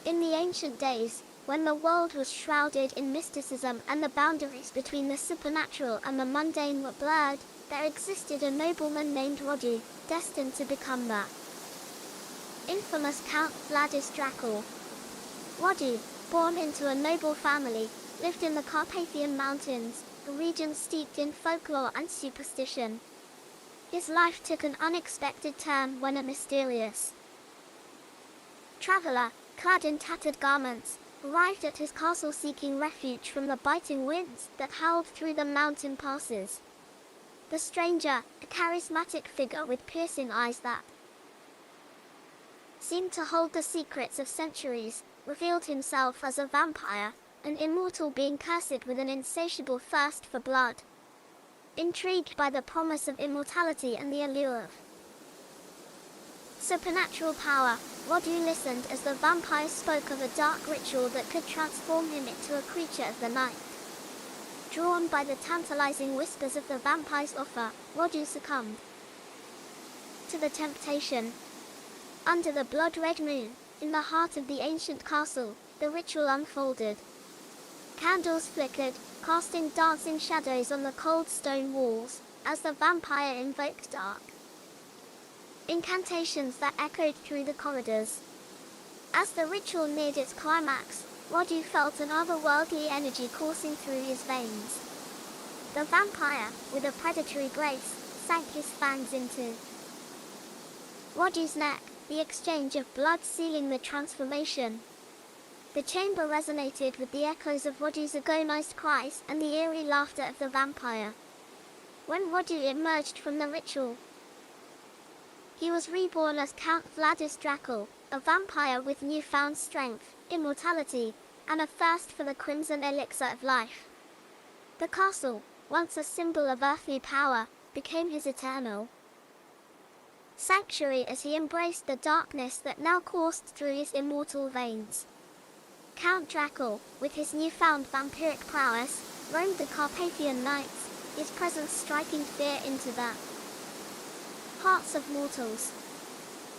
In the ancient days, when the world was shrouded in mysticism and the boundaries between the supernatural and the mundane were blurred, there existed a nobleman named Roddy, destined to become the infamous Count Vladis Drakul. Roddy, born into a noble family, lived in the Carpathian Mountains, a region steeped in folklore and superstition. His life took an unexpected turn when a mysterious traveler, clad in tattered garments, arrived at his castle seeking refuge from the biting winds that howled through the mountain passes. The stranger, a charismatic figure with piercing eyes that seemed to hold the secrets of centuries, revealed himself as a vampire, an immortal being cursed with an insatiable thirst for blood. Intrigued by the promise of immortality and the allure of supernatural power, Roddy listened as the vampire spoke of a dark ritual that could transform him into a creature of the night. Drawn by the tantalizing whispers of the vampire's offer, Roddy succumbed to the temptation. Under the blood-red moon, in the heart of the ancient castle, the ritual unfolded. Candles flickered, casting dancing shadows on the cold stone walls, as the vampire invoked dark incantations that echoed through the corridors. As the ritual neared its climax, Roddy felt an otherworldly energy coursing through his veins. The vampire, with a predatory grace, sank his fangs into Roddy's neck, the exchange of blood sealing the transformation. The chamber resonated with the echoes of Roddy's agonized cries and the eerie laughter of the vampire. When Roddy emerged from the ritual, he was reborn as Count Vladis Drakul, a vampire with newfound strength, immortality, and a thirst for the crimson elixir of life. The castle, once a symbol of earthly power, became his eternal sanctuary as he embraced the darkness that now coursed through his immortal veins. Count Drakul, with his newfound vampiric prowess, roamed the Carpathian nights, his presence striking fear into the hearts of mortals.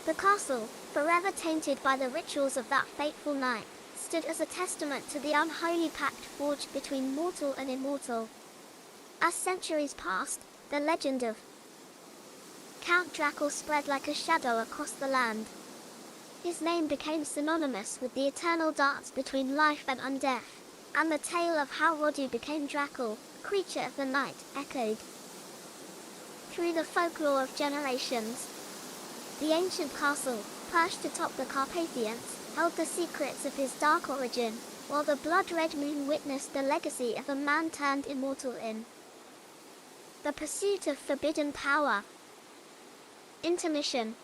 The castle, forever tainted by the rituals of that fateful night, stood as a testament to the unholy pact forged between mortal and immortal. As centuries passed, the legend of Count Drakul spread like a shadow across the land. His name became synonymous with the eternal dance between life and undeath, and the tale of how Rodu became Drakul, creature of the night, echoed through the folklore of generations. The ancient castle, perched atop the Carpathians, held the secrets of his dark origin, while the blood-red moon witnessed the legacy of a man turned immortal in the pursuit of forbidden power. Intermission.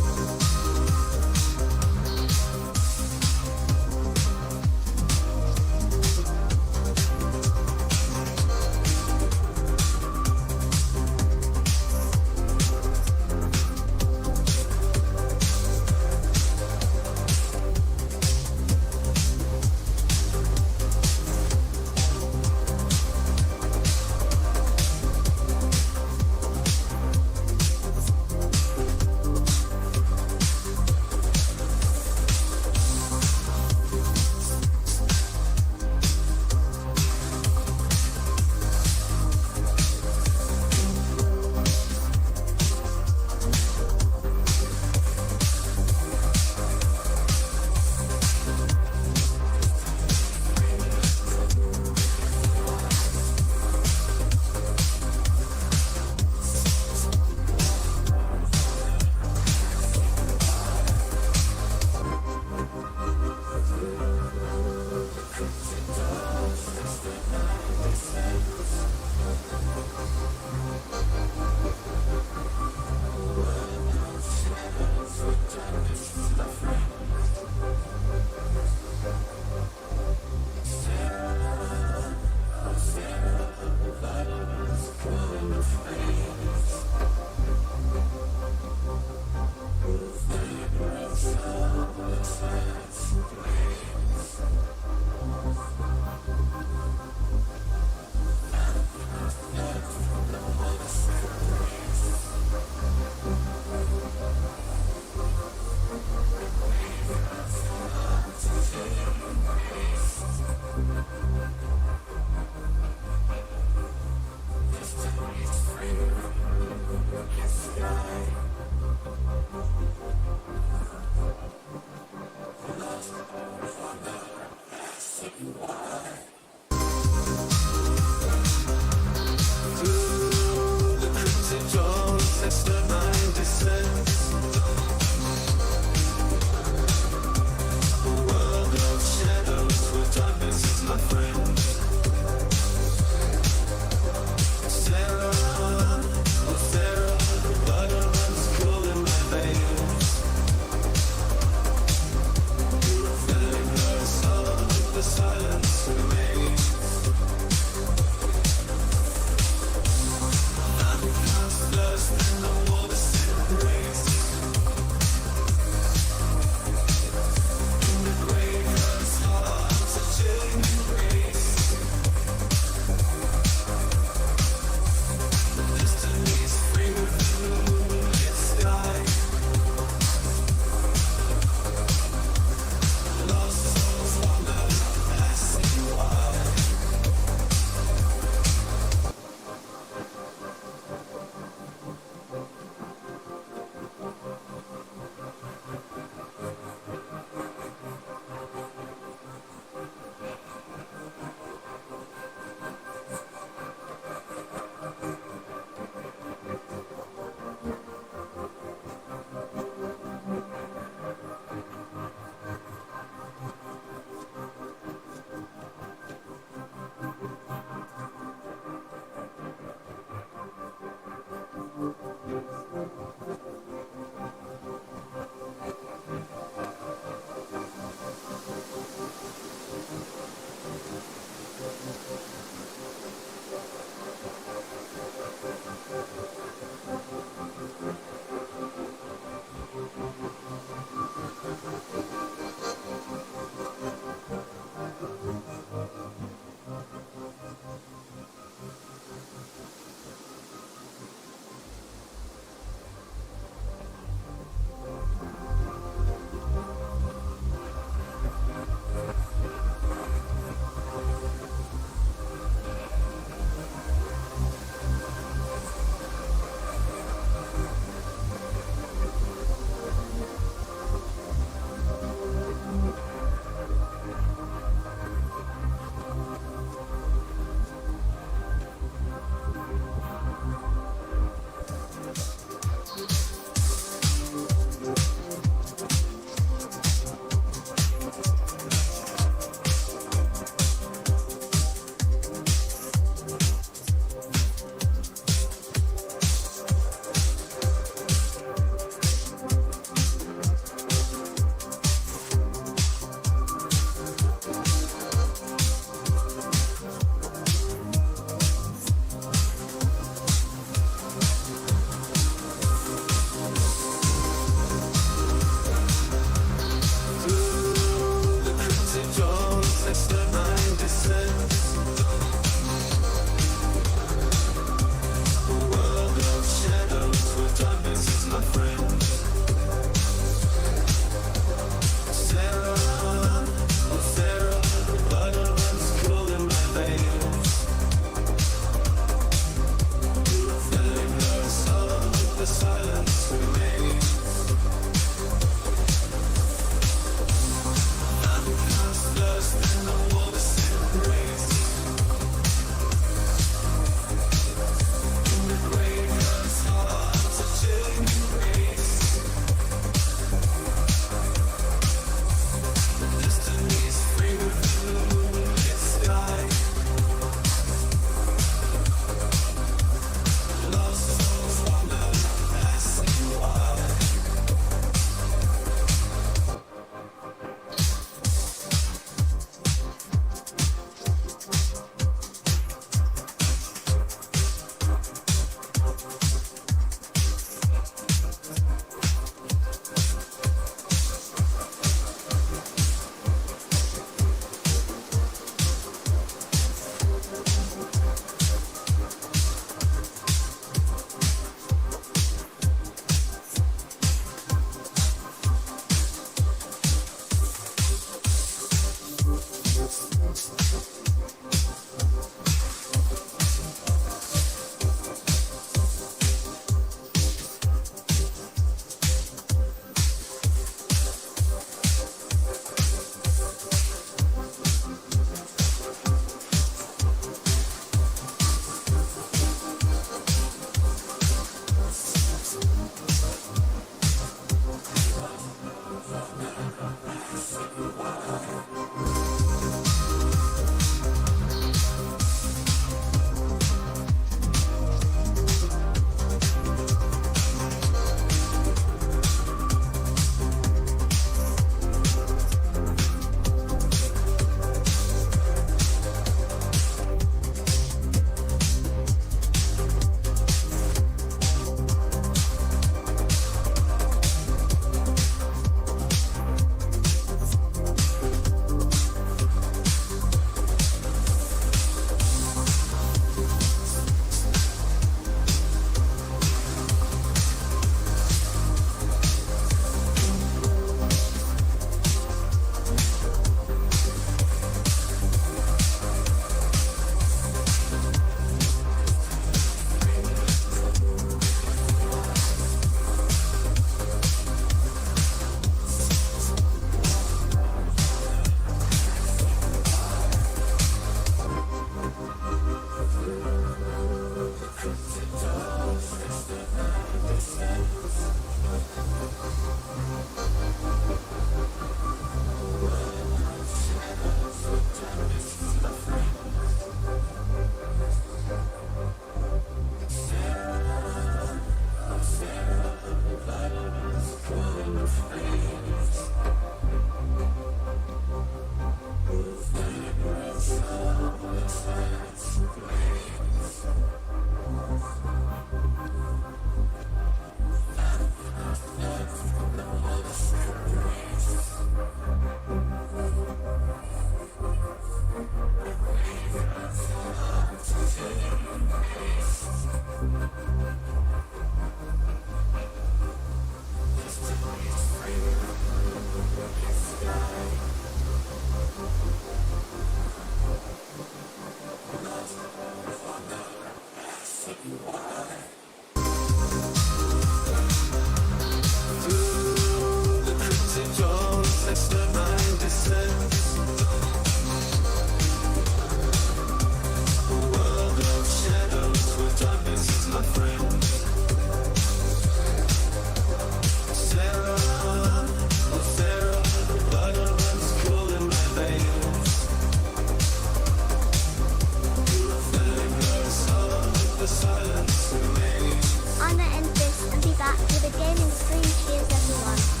I'm gonna end this and be back with a gaming stream. Cheers everyone.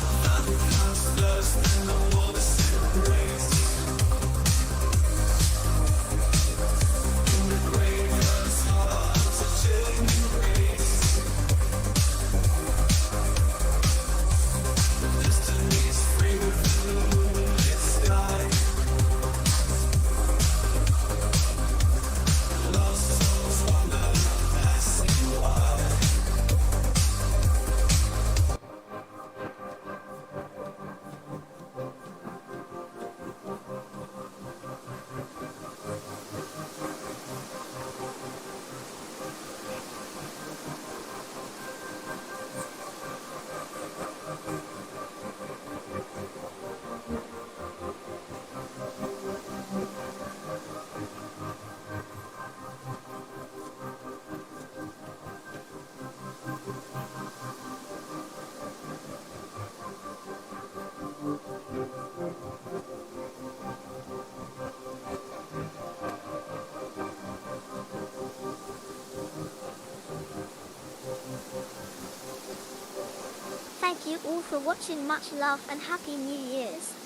Thank you all for watching. Much love and Happy New Year's.